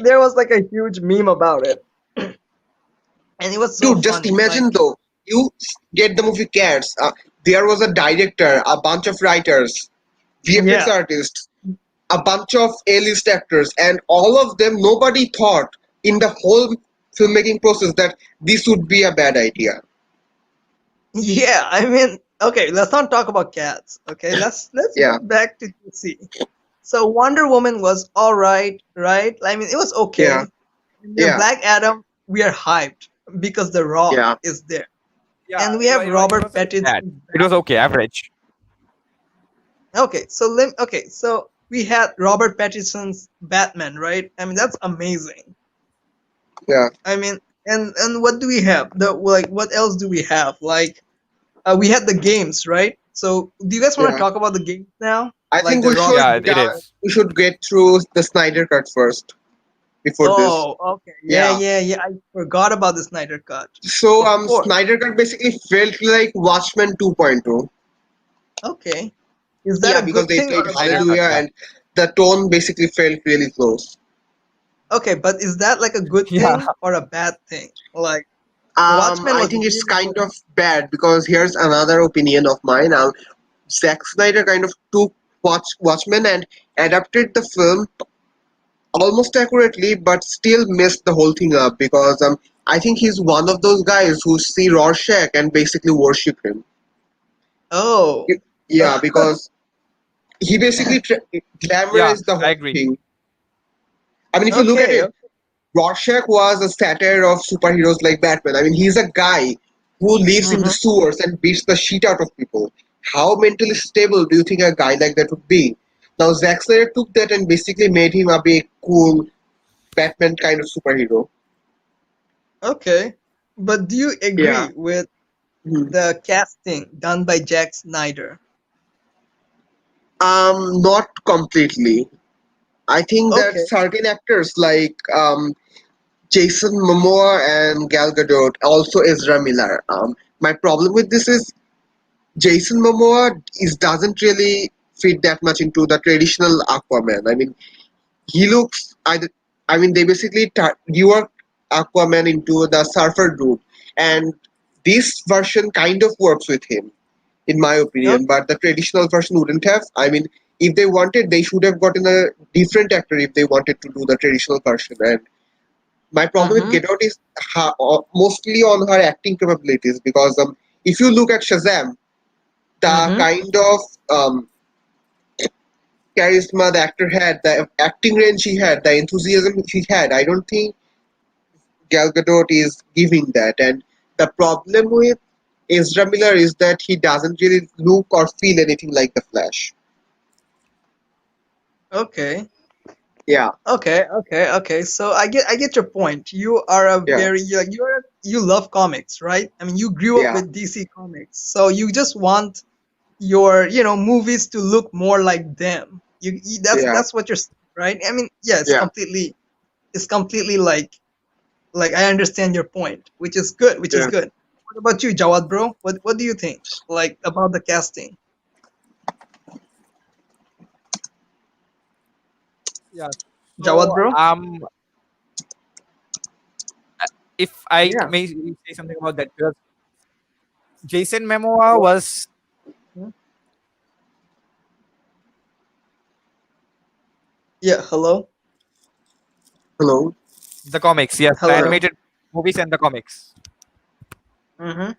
there was like a huge meme about it, and it was so
Dude, just
funny.
imagine though, you get the movie Cats. There was a director, a bunch of writers, VFX
Yeah,
artists, a bunch of A-list actors, and all of them, nobody thought in the whole filmmaking process that this would be a bad idea.
yeah. I mean, okay, let's not talk about Cats. Okay, let's
Yeah,
get back to DC. So Wonder Woman was all right, right? I mean, it was okay.
yeah,
And then
yeah,
Black Adam, we are hyped because The Rock
yeah,
is there,
Yeah,
and we have
it
Robert
wasn't bad.
Pattinson.
It was okay, average.
Okay, so we had Robert Pattinson's Batman, right? I mean, that's amazing.
yeah.
I mean, and what do we have? What else do we have? Like, we had the games, right? So, do you guys want to
Yeah.
talk about the games now?
I
Like
think
the
we
Rock.
should
Yeah, it is.
we should get through the Snyder Cut first before this.
Oh, okay. Yeah,
Yeah.
yeah, yeah. I forgot about the Snyder Cut.
So
Of course.
Snyder Cut basically felt like Watchmen 2.0.
Okay. Is that
Yeah,
a
because
good
they
thing
played
or a bad?
Hallelujah
Yeah.
and the tone basically felt really close.
Okay, but is that like a good
Yeah.
thing or a bad thing? Like, Watchmen
I
was
think it's
really
kind
good.
of bad because here's another opinion of mine. Zack Snyder kind of took Watchmen and adapted the film almost accurately, but still messed the whole thing up because I think he's one of those guys who see Rorschach and basically worship him.
Oh.
Yeah, because he basically
Yeah,
glamorized the
I
whole
agree.
thing. I mean, if you look at
Okay.
it, Rorschach was a satire of superheroes like Batman. I mean, he's a guy who lives in the
Mm-hmm.
sewers and beats the shit out of people. How mentally stable do you think a guy like that would be? Now, Zack Snyder took that and basically made him a big, cool Batman kind of superhero.
Okay. But do you
Yeah.
agree with
Hmm.
the casting done by Jack Snyder?
Not completely. I think that
Okay.
certain actors like Jason Momoa and Gal Gadot, also Ezra Miller. My problem with this is Jason Momoa is doesn't really fit that much into the traditional Aquaman. I mean, he looks. I mean, they basically reworked Aquaman into the surfer dude, and this version kind of works with him, in my opinion. But the traditional version wouldn't have. I mean, if they wanted, they should have gotten a different actor if they wanted to do the traditional version. And my problem with
Mm-hmm.
Get Out is mostly on her acting capabilities because if you look at Shazam, the
Mm-hmm.
kind of charisma the actor had, the acting range he had, the enthusiasm he had, I don't think Gal Gadot is giving that. And the problem with Ezra Miller is that he doesn't really look or feel anything like the Flash.
Okay.
Yeah,
Okay. So I get your point. You are a
yeah,
very you love comics, right? I mean, you grew up
yeah,
with DC Comics, so you just want your movies to look more like them. That's
yeah,
that's what you're saying, right? I mean, yeah,
yeah.
it's completely like I understand your point, which is good, which is
Yeah.
good. What about you, Jawad, bro? What do you think like about the casting?
Yeah.
Jawad,
So,
bro?
if I
Yeah.
may say something about that, because Jason Momoa
What?
was
Yeah, hello?
Hello.
the comics, yes, the
Hello.
animated movies and the comics.
Mm-hmm.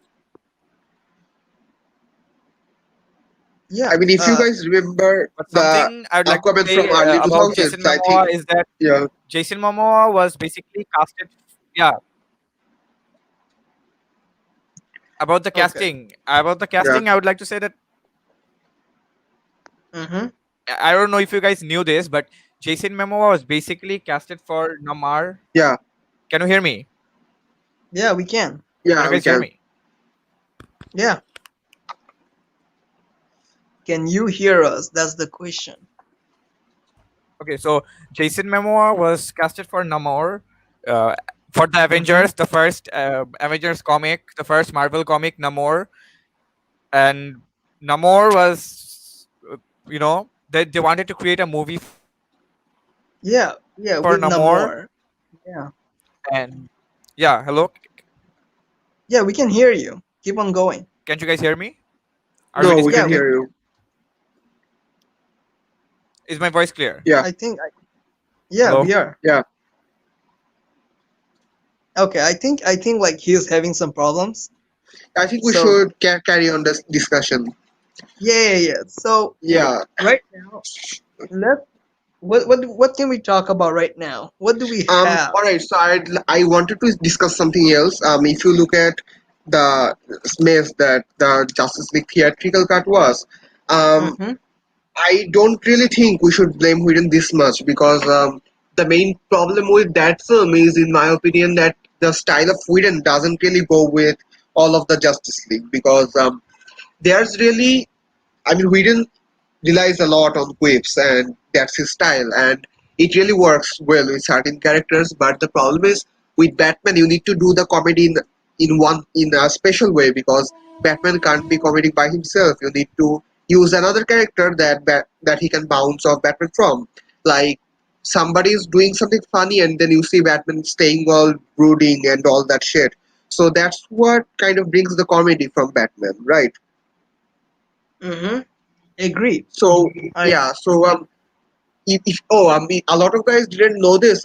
Yeah.
I mean, if you guys remember
But
the
something I would like to
Aquaman from
say
early
about
2000s,
Jason
I think,
Momoa is that
yeah,
Jason Momoa was basically casted. Yeah, about the
Okay.
casting. About the
yeah,
casting, I would like to say that
Mm-hmm.
I don't know if you guys knew this, but Jason Momoa was basically casted for Namor.
yeah,
Can you hear me?
Yeah, we can.
Can you
yeah, we
guys hear
can.
me?
Yeah. Can you hear us? That's the question.
Okay, so Jason Momoa was casted for Namor, uh, for the
Mm-hmm.
Avengers, the first Avengers comic, the first Marvel comic, Namor, and Namor was, they wanted to create a movie
Yeah, yeah,
for
with
Namor,
Namor. Yeah.
and yeah, hello,
Yeah, we can hear you. Keep on going.
can't you guys hear me? Are we
No, we
Yeah,
can
we
disconnected?
hear you.
Is my voice clear?
Yeah,
I think yeah,
Hello.
we are.
yeah.
Okay, I think like he's having some problems.
I think we
So,
should carry on this discussion.
yeah. So,
Yeah.
right now, let what can we talk about right now? What do we have?
All right. So I wanted to discuss something else. If you look at the mess that the Justice League theatrical cut was, um,
Mhm.
I don't really think we should blame Whedon this much because the main problem with that film is, in my opinion, that the style of Whedon doesn't really go with all of the Justice League because there's really, I mean, Whedon relies a lot on quips and that's his style and it really works well with certain characters. But the problem is with Batman, you need to do the comedy in a special way because Batman can't be comedic by himself. You need to use another character that he can bounce off Batman from. Like somebody is doing something funny and then you see Batman staying all brooding and all that shit. So that's what kind of brings the comedy from Batman, right?
Mhm. Agree.
So
I
yeah, so I mean, a lot of guys didn't know this.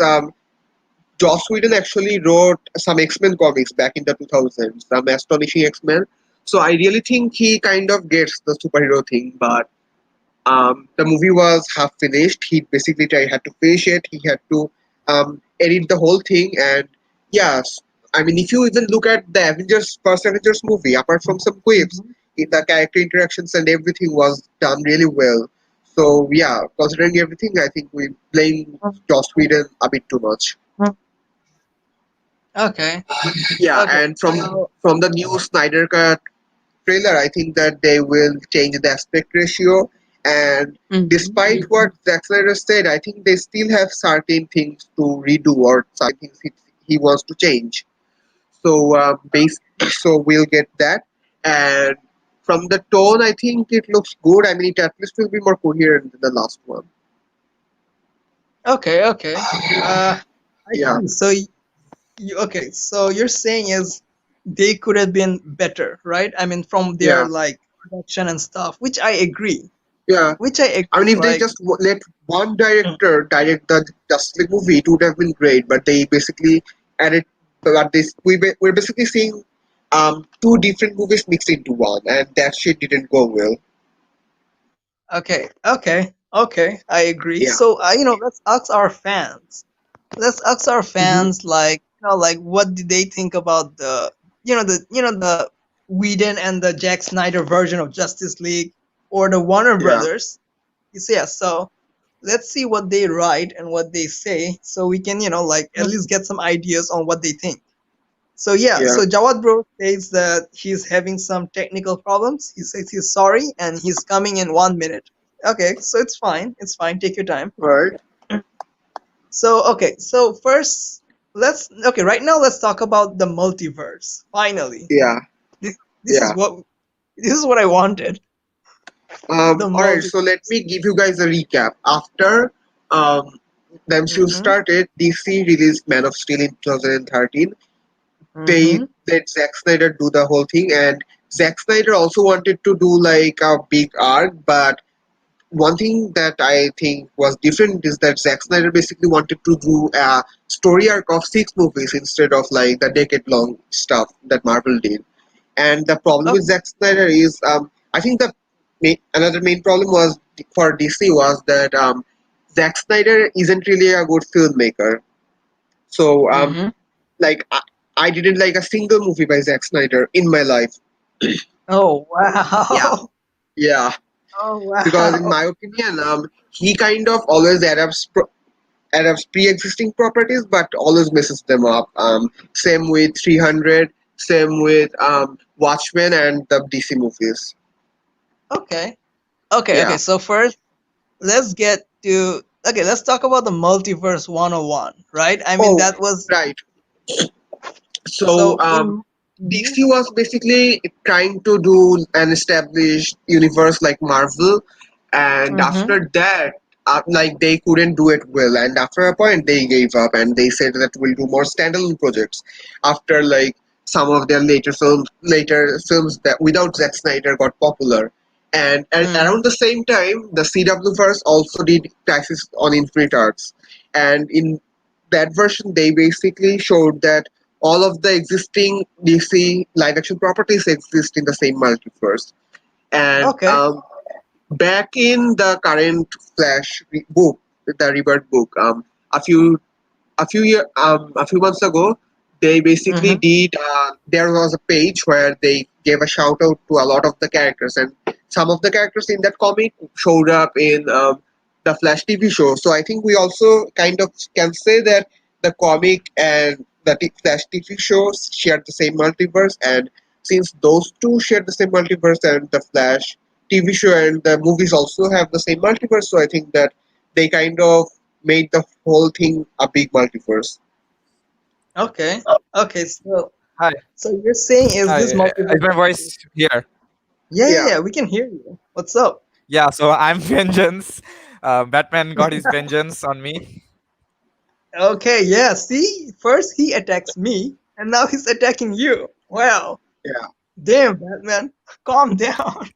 Joss Whedon actually wrote some X-Men comics back in the 2000s, some astonishing X-Men. So I really think he kind of gets the superhero thing, but the movie was half finished. He basically had to finish it. He had to edit the whole thing, and yes, I mean, if you even look at the Avengers first Avengers movie, apart from some quips,
Mhm.
the character interactions and everything was done really well. So yeah, considering everything, I think we blame Joss Whedon a bit too much.
Okay.
Yeah,
Okay.
and
So,
from the new Snyder Cut trailer, I think that they will change the aspect ratio And
Mhm.
despite what Zack Snyder said, I think they still have certain things to redo or certain things he wants to change. So so we'll get that. And from the tone, I think it looks good. I mean, it at least will be more coherent than the last one.
Okay, okay. I
Yeah,
see. So okay, so you're saying is they could have been better, right? I mean, from their
yeah,
like production and stuff, which I agree.
yeah.
Which I
I mean,
agree.
if they
Like,
just let one
mm,
director direct the Justice League movie, it would have been great. But they basically added. But this we're basically seeing two different movies mixed into one, and that shit didn't go well.
okay, okay, okay. I agree.
Yeah.
So, let's ask our fans. Let's ask our
Hmm.
fans, like, like, what did they think about the Whedon and the Jack Snyder version of Justice League, or the Warner
Yeah.
Brothers? Yeah. So let's see what they write and what they say, so we can, like, at least get some ideas on what they think. So yeah,
Yeah.
so Jawad bro says that he's having some technical problems. He says he's sorry and he's coming in 1 minute. Okay, so it's fine. It's fine. Take your time.
Right.
So okay, so first right now let's talk about the multiverse. Finally.
Yeah.
This this is
Yeah.
what this is what I wanted. The
All right.
multi
So let me give you guys a recap. After um, the MCU
Mhm.
started, DC released Man of Steel in 2013. They
Mhm.
let Zack Snyder do the whole thing, and Zack Snyder also wanted to do like a big arc, but one thing that I think was different is that Zack Snyder basically wanted to do a story arc of 6 movies instead of like the decade-long stuff that Marvel did. And the problem with
Okay.
Zack Snyder is, I think another main problem was for DC was that Zack Snyder isn't really a good filmmaker. So,
Mhm.
like, I didn't like a single movie by Zack Snyder in my life.
Oh
Yeah,
wow.
yeah.
Oh
Because in
wow.
my opinion, he kind of always adapts pre-existing properties, but always messes them up. Same with 300. Same with Watchmen and the DC movies.
Okay. Okay.
Yeah,
So first, let's talk about the multiverse 101, right? I mean,
oh,
that was
right. So,
so in. Mhm.
DC was basically trying to do an established universe like Marvel, and
Mhm.
after that, like they couldn't do it well, and after a point they gave up and they said that we'll do more standalone projects. After like some of their later films that without Zack Snyder got popular, and
Mhm.
around the same time, the CW verse also did Crisis on Infinite Earths, and in that version they basically showed that all of the existing DC live action properties exist in the same multiverse. And
Okay.
back in the current book, the Rebirth book, a few months ago, they basically
Mhm.
did. There was a page where they gave a shout out to a lot of the characters, and some of the characters in that comic showed up in the Flash TV show. So I think we also kind of can say that the comic and the Flash TV shows share the same multiverse, and since those two share the same multiverse, and the Flash TV show and the movies also have the same multiverse, so I think that they kind of made the whole thing a big multiverse.
Okay. Okay.
Hi,
So you're saying is
hi.
this
Is
multiverse?
my voice here?
Yeah, yeah,
Yeah,
yeah. We can hear you. What's up?
Yeah. So I'm Vengeance. Batman got his vengeance on me.
Okay. Yeah. See, first he attacks me, and now he's attacking you. Wow.
yeah.
Damn, Batman. Calm down.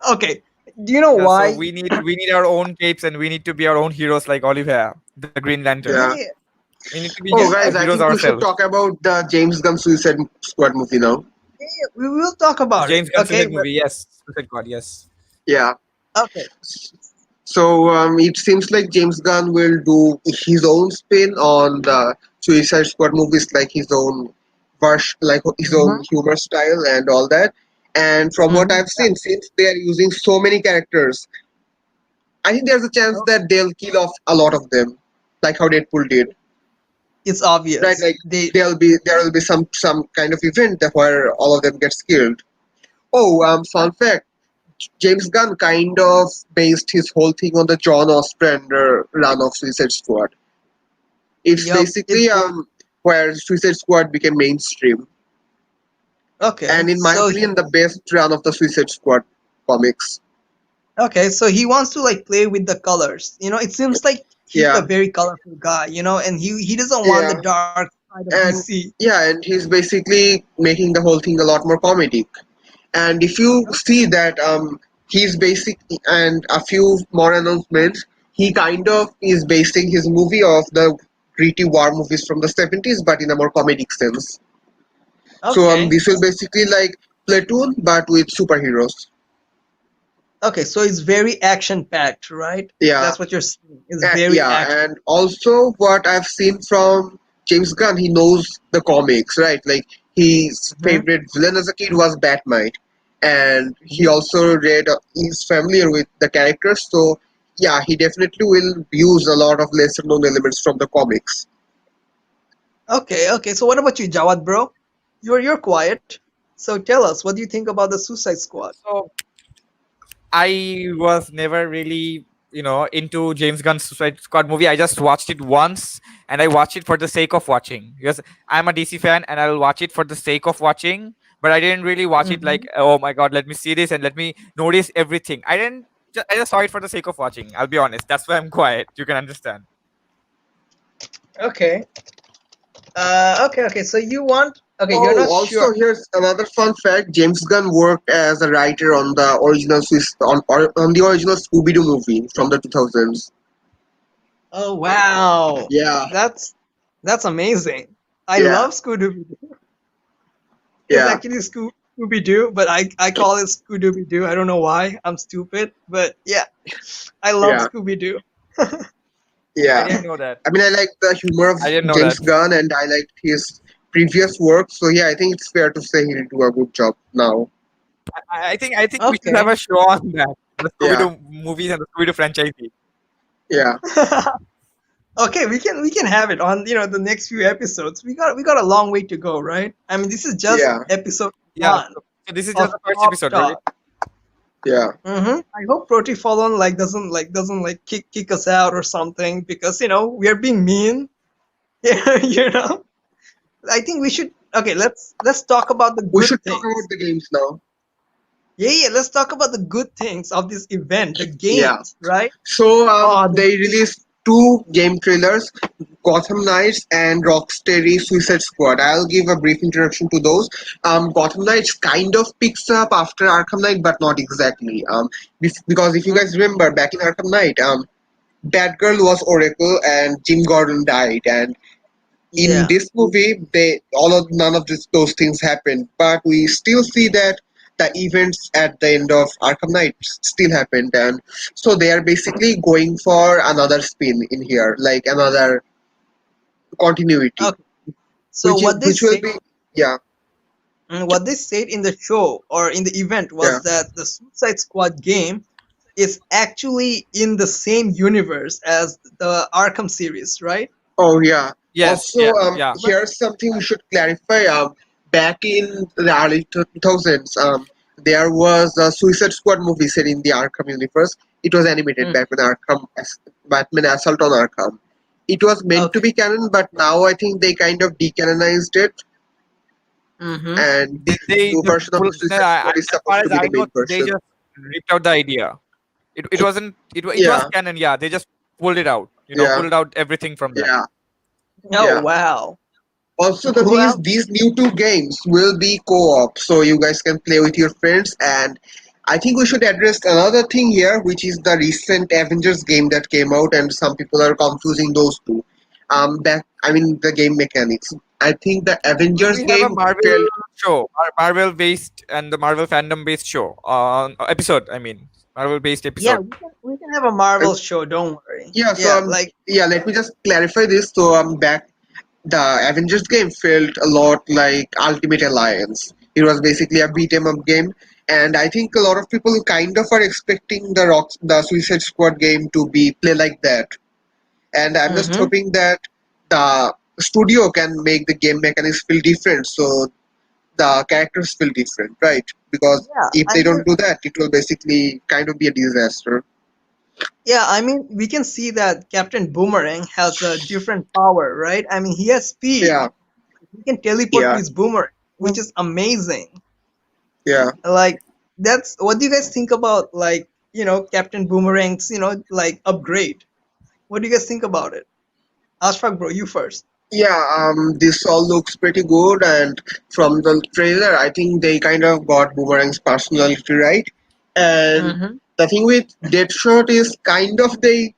Okay. Do you know
Yeah. So
why?
we need our own capes and we need to be our own heroes like Oliver, the Green Lantern.
Yeah.
Yeah.
We need to be
Oh,
Yeah.
guys, I
heroes
think we should
ourselves.
talk about the James Gunn Suicide Squad movie now.
Yeah. We will talk about it.
James Gunn
Okay.
Suicide
But
movie. Yes. Suicide God. Yes.
Yeah.
okay.
So it seems like James Gunn will do his own spin on the Suicide Squad movies, like his own version, like his own
Mhm.
humor style and all that. And from what
Mhm.
I've seen, since they are using so many characters, I think there's a chance
Oh,
that they'll kill off a lot of them, like how Deadpool did.
it's
Right,
obvious.
like
They.
there will be some kind of event that where all of them gets killed. Oh, fun fact. James Gunn kind of based his whole thing on the John Ostrander run of Suicide Squad. It's
Yup.
basically where Suicide Squad became mainstream,
Okay.
and in my opinion, the best run of the Suicide Squad comics.
Okay, so he wants to like play with the colors. It seems like he's a
Yeah,
very colorful guy, and he doesn't want the
yeah,
dark side of
and
DC.
yeah, and he's basically making the whole thing a lot more comedic. And if you see that, he's basic and a few more announcements. He kind of is basing his movie off the gritty war movies from the 70s, but in a more comedic sense. So
Okay.
this will basically like Platoon, but with superheroes.
Okay, so it's very action packed, right?
Yeah,
That's what you're saying. It's very
yeah,
action.
and also what I've seen from James Gunn, he knows the comics, right? Like his
Hmm.
favorite villain as a kid was Batmite, and he also read, he's familiar with the characters, so yeah, he definitely will use a lot of lesser known elements from the comics.
Okay, okay. So what about you, Jawad, bro? You're quiet. So tell us, what do you think about the Suicide Squad?
So I was never really, into James Gunn's Suicide Squad movie. I just watched it once, and I watched it for the sake of watching because I'm a DC fan, and I'll watch it for the sake of watching. But I didn't really watch it
Hmm.
like, oh my god, let me see this and let me notice everything. I didn't. I just saw it for the sake of watching. I'll be honest. That's why I'm quiet. You can understand.
Okay. Okay. So you want? Okay, you're
Oh,
not
also
sure.
here's another fun fact: James Gunn worked as a writer on the original on the original Scooby Doo movie from the 2000s.
Oh wow,
Yeah,
that's that's amazing. I
yeah,
love Scooby Doo. It's
yeah,
actually Scooby Doo, but I call it Scooby Doo. I don't know why. I'm stupid, but yeah, I love
yeah,
Scooby Doo.
I
yeah.
didn't know that.
I mean, I like the humor of
I didn't know
James
that.
Gunn, and I liked his previous work. So yeah, I think it's fair to say he'll do a good job now.
I think we should have
Okay.
a show on that. The Scooby
Yeah,
Doo movies and the Scooby Doo franchise.
yeah,
Okay, we can have it on the next few episodes. We got a long way to go, right? I mean, this is just
yeah,
episode
Yeah.
one
So this is just
of
the first
Talk
episode, right?
Talk.
yeah.
I hope Protifallon doesn't kick us out or something because we are being mean. Yeah, I think we should. Okay, let's talk about the
We
good
should talk about
things.
the games now.
Yeah, let's talk about the good things of this event, the
Yeah.
games, right?
So
Oh, the
they
games.
released two game trailers, Gotham Knights and Rocksteady Suicide Squad. I'll give a brief introduction to those. Gotham Knights kind of picks up after Arkham Knight, but not exactly. Because if you guys remember, back in Arkham Knight, Batgirl was Oracle and Jim Gordon died, and in
Yeah.
this movie none of those things happened, but we still see that the events at the end of Arkham Knight still happened, and so they are basically going for another spin in here, like another continuity,
Okay. So
which will be, yeah,
what they said in the show or in the event
yeah.
was that the Suicide Squad game is actually in the same universe as the Arkham series, right?
Oh yeah.
Yes.
Also,
Yeah. Yeah.
But
here's something we should clarify. Back in the early 2000s, there was a Suicide Squad movie set in the Arkham universe. It was animated
mm,
back when Batman Assault on Arkham. It was meant to
okay.
be canon, but now I think they kind of decanonized it,
Mm-hmm.
and
Did
this
they
new
just
version of
pull?
the
No,
Suicide Squad is
as far
supposed to
as
be
I
the
know,
main
they
version.
just ripped out the idea. It wasn't. It was
Yeah,
canon. Yeah. They just pulled it out.
yeah,
Pulled out everything from that.
yeah,
Oh
yeah.
wow.
Also, the thing is,
Well,
these new two games will be co-op, so you guys can play with your friends. And I think we should address another thing here, which is the recent Avengers game that came out, and some people are confusing those two. I mean, the game mechanics. I think the Avengers
We have a
game
Marvel
felt,
show, Marvel based and the Marvel fandom based show episode. I mean, Marvel based
yeah,
episode.
we can have a
uh,
Marvel show. Don't worry.
yeah. So
Yeah, like
yeah. Let me just clarify this. So back the Avengers game felt a lot like Ultimate Alliance. It was basically a beat 'em up game, and I think a lot of people kind of are expecting the Suicide Squad game to be play like that. And I'm just
mm-hmm.
hoping that the studio can make the game mechanics feel different, so the characters feel different, right? Because
Yeah,
if
I
they
mean,
don't do that, it will basically kind of be a disaster.
yeah, I mean, we can see that Captain Boomerang has a different power, right? I mean, he has speed.
Yeah,
He can teleport with
yeah,
his boomerang, which is amazing.
yeah.
Like, that's what do you guys think about, like, Captain Boomerang's, like upgrade? What do you guys think about it? Ashfaq, bro, you first.
Yeah, this all looks pretty good, and from the trailer, I think they kind of got Boomerang's personality right. And
Mm-hmm.
the thing with Deadshot is kind of they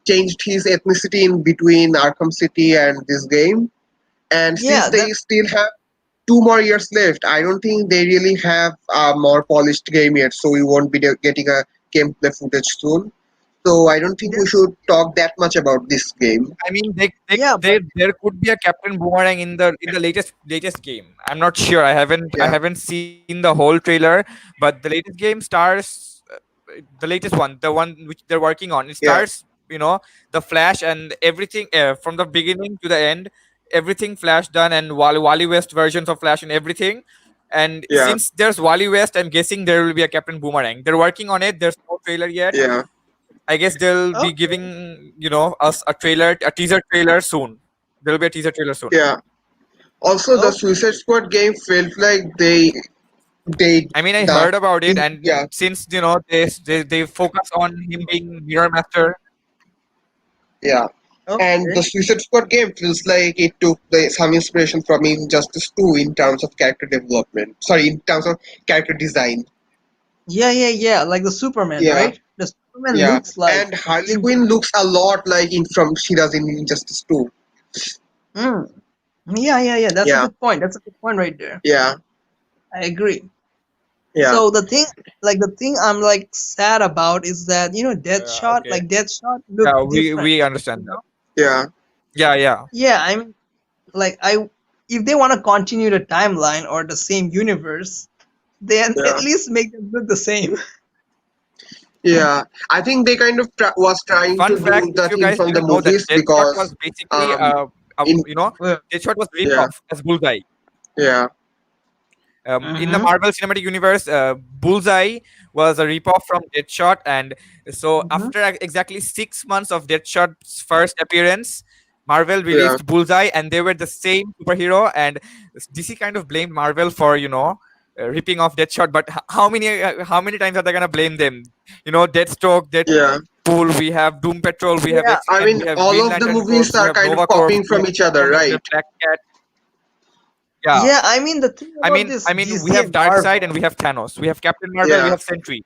changed his ethnicity in between Arkham City and this game. And since
Yeah,
they still have 2 more years left, I don't think they really have a more polished game yet, so we won't be getting a gameplay footage soon. So I don't think we
that's
should talk that much about this game.
I mean,
yeah, but
there could be a Captain Boomerang in the latest game. I'm not sure. I
Yeah,
haven't seen the whole trailer, but the latest game stars the latest one, the one which they're working on. It
yeah,
stars, the Flash and everything from the beginning to the end. Everything Flash done and Wally West versions of Flash and everything. And
yeah,
since there's Wally West, I'm guessing there will be a Captain Boomerang. They're working on it. There's no trailer yet.
yeah,
I guess they'll be
okay.
giving us a teaser trailer soon. There'll be a teaser trailer soon.
yeah. Also, the
Okay.
Suicide Squad game felt like they
I mean, I
the
heard about it,
in
and
yeah,
since they focus on him being Mirror Master.
yeah. And
Okay.
the Suicide Squad game feels like it took some inspiration from Injustice 2 in terms of character development. Sorry, in terms of character design.
Yeah, yeah, yeah. Like the Superman,
Yeah,
right? The Superman
yeah.
looks like
And Harley
in.
Quinn looks a lot like in from she does in Injustice 2.
Mm. Yeah, yeah, yeah. That's a
Yeah,
good point. That's a good point right there.
yeah,
I agree.
yeah,
So the thing I'm like sad about is that Deadshot,
Okay.
like Deadshot, look
Yeah,
different.
we understand
You
that.
know?
yeah,
Yeah, yeah.
Yeah, I mean, like if they want to continue the timeline or the same universe, then at
yeah.
least make them look the same.
Yeah, I think they kind of was trying
Fun
to
fact:
do
if
the
you
thing
guys
from the
didn't know that
movies
Deadshot
because
was basically
um in
Well,
Deadshot was ripped
yeah,
off as Bullseye.
yeah,
In the
mm-hmm,
Marvel Cinematic Universe, Bullseye was a ripoff from Deadshot, and so
mm-hmm.
after exactly 6 months of Deadshot's first appearance, Marvel
yeah,
released Bullseye, and they were the same superhero. And DC kind of blamed Marvel for ripping off Deadshot. But how many times are they gonna blame them? Deathstroke,
yeah.
Deadpool, we have Doom Patrol, we have
Yeah,
X
I
Men,
mean,
we have
all
Green
of the
Lantern Corps,
movies
we
are
have
kind of
Nova Corps,
copying
we
from
have
each other,
Wonder Woman, we
right?
have Black Cat. Yeah.
yeah. I mean, the thing
I
about
mean,
this
I mean, we
DC
have
and
Darkseid and
Marvel.
we have Thanos. We have Captain Marvel. We
Yeah,
have Sentry.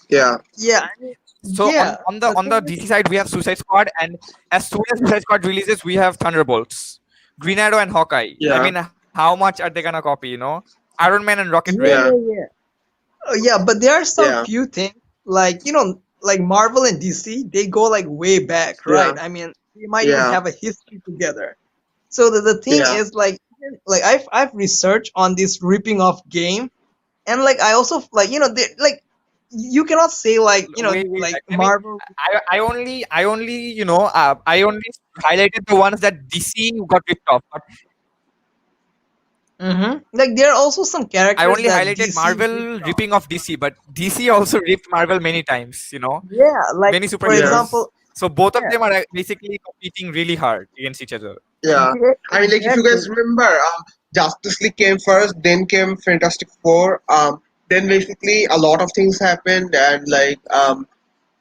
yeah,
Yeah, I mean,
So on
yeah.
on the
The
on the
thing is,
DC side, we have Suicide Squad, and as soon as Suicide Squad releases, we have Thunderbolts, Green Arrow, and Hawkeye. I
yeah,
mean, how much are they gonna copy? Iron Man and Rocket Ray.
yeah,
yeah,
yeah, yeah. Yeah, but there are some
yeah,
few things like like Marvel and DC. They go like way back,
yeah,
right? I mean, they might even
yeah,
have a history together. So the thing
yeah,
is like I've researched on this ripping off game, and like I also like they like you cannot say like
Wait.
like
I mean,
Marvel.
I only highlighted the ones that DC got ripped off. But
Like there are also some
I
characters
only
that
highlighted
DC
Marvel
ripped off.
ripping off DC, but DC also ripped Marvel many times.
Yeah, like
Many
for
yeah,
superheroes.
example,
So both of
yeah,
them are basically competing really hard against each other.
yeah. I mean, like if you guys
exactly.
remember, Justice League came first, then came Fantastic Four. Then basically a lot of things happened, and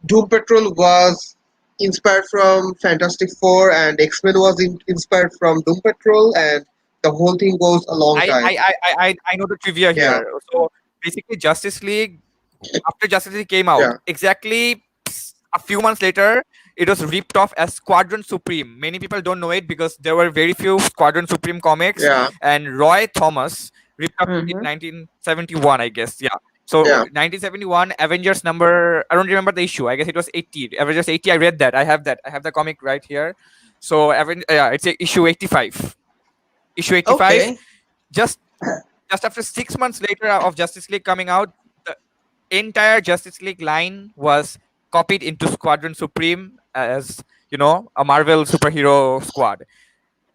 Doom Patrol was inspired from Fantastic Four, and X-Men was inspired from Doom Patrol, and the whole thing goes a long
I
time.
I I I know the trivia
Yeah,
here. So basically, Justice League after Justice League came out,
yeah,
exactly a few months later, it was ripped off as Squadron Supreme. Many people don't know it because there were very few Squadron Supreme comics,
yeah,
and Roy Thomas ripped up in
Mm-hmm.
1971, I guess. Yeah. So
yeah,
1971 Avengers number, I don't remember the issue. I guess it was 80. Avengers 80. I read that. I have that. I have the comic right here. So yeah, it's issue 85. Issue 85.
Okay.
Just just after 6 months later of Justice League coming out, the entire Justice League line was copied into Squadron Supreme as a Marvel superhero squad.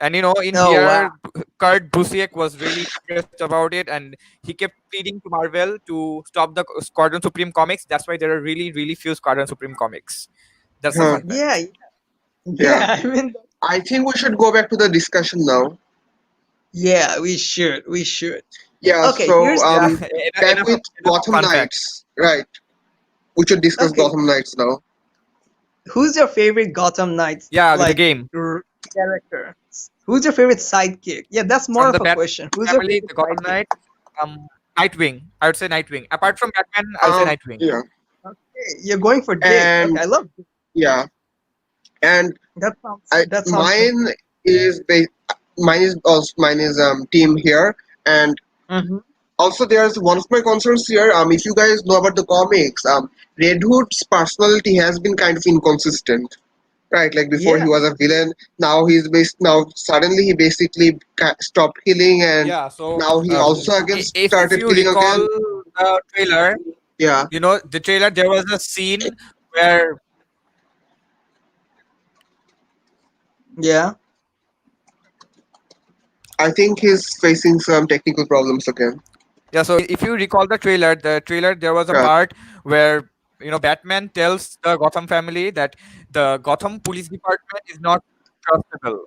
And in
Oh wow.
here, Kurt Busiek was really stressed about it, and he kept pleading to Marvel to stop the Squadron Supreme comics. That's why there are really, really few Squadron Supreme comics. That's the
Huh.
fun fact.
Yeah,
Yeah.
yeah. I mean,
I think we should go back to the discussion now.
yeah. We should. We should.
Yeah.
Okay.
So
Here's
Yeah,
back with
enough of
Gotham
fun facts.
Knights. Right. We should discuss
okay.
Gotham Knights now.
Who's your favorite Gotham Knights
Yeah, the
like
game
character? Who's your favorite sidekick? Yeah, that's more
from
of
the
a
Bat
question. Who's your
family,
favorite
the Gotham
sidekick?
Knight, Nightwing. I would say Nightwing. Apart from Batman, I'll say Nightwing.
Yeah.
Okay, you're going for Dick.
And
Okay, I love Dick.
yeah. And
That sounds.
I
That sounds.
mine is team here, and
Mm-hmm.
also there's one of my concerns here. If you guys know about the comics, Red Hood's personality has been kind of inconsistent, right? Like before he
Yeah.
was a villain, now now suddenly he basically stopped killing, and
Yeah, so
now he also again
if
started
you
killing
recall
again.
the trailer,
Yeah,
the trailer, there was a scene where
Yeah.
I think he's facing some technical problems again.
yeah, so if you recall the trailer, there was a
Right.
part where Batman tells the Gotham family that the Gotham Police Department is not trustable.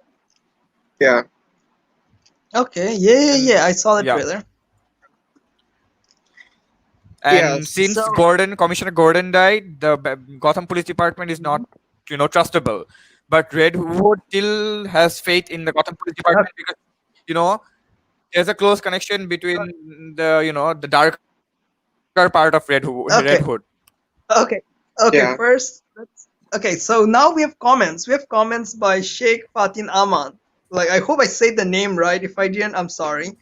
Yeah,
Okay. Yeah. I saw the
Yeah.
trailer.
And
yes,
since
So.
Commissioner Gordon died, the Gotham Police Department is not, trustable. But Red Hood still has faith in the Gotham Police Department because, there's a close connection between the darker part of Red
Okay.
Hood.
Okay. Okay.
Yeah.
Okay. So now we have comments. We have comments by Sheikh Fatin Aman. Like, I hope I said the name right. If I didn't, I'm sorry.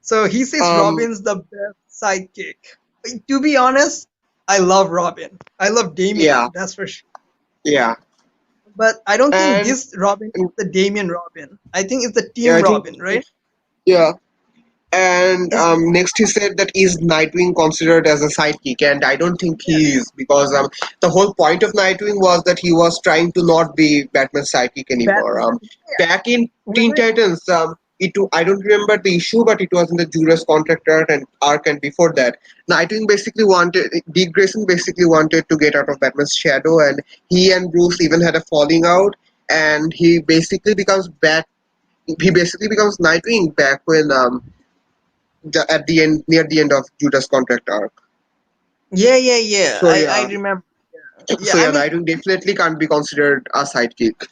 So he says Robin's the best sidekick. To be honest, I love Robin. I love Damian.
Yeah.
That's for sure.
yeah,
But I don't think
And-
this Robin is the Damian Robin. I think it's the Team
Yeah, I think-
Robin, right?
yeah. And
Is-
next he said that is Nightwing considered as a sidekick, and I don't think he is, because the whole point of Nightwing was that he was trying to not be Batman's sidekick anymore. Back in Teen Titans, I don't remember the issue, but it was in the Judas Contract arc, and before that, Nightwing Dick Grayson basically wanted to get out of Batman's shadow, and he and Bruce even had a falling out, and he basically becomes Nightwing back when near the end of Judas Contract arc.
Yeah.
So,
I
yeah.
remember.
So yeah, Nightwing definitely can't be considered a sidekick.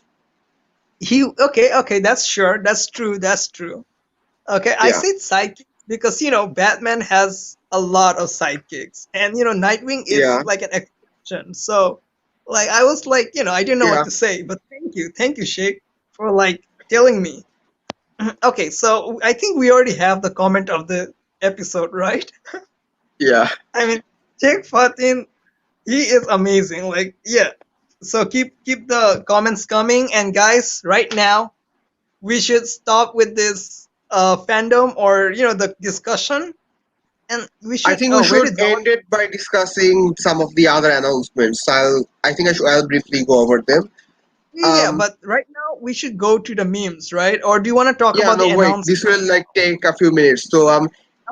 Okay, that's sure. That's true. Okay, I
Yeah.
said sidekick because Batman has a lot of sidekicks, and Nightwing is
Yeah.
like an exception. So, like, I was like, I didn't know
Yeah.
what to say, but thank you, Sheikh, for like telling me. Okay, so I think we already have the comment of the episode, right?
Yeah.
I mean, Sheikh Fatin, he is amazing. Like, yeah. So keep the comments coming, and guys, right now we should stop with this fandom or the discussion, and we should.
I think
oh,
we
where
should
did Don-
end it by discussing some of the other announcements. I'll briefly go over them.
Yeah, but right now we should go to the memes, right? Or do you want to talk
Yeah,
about the
no, wait.
announcement?
This will take a few minutes. So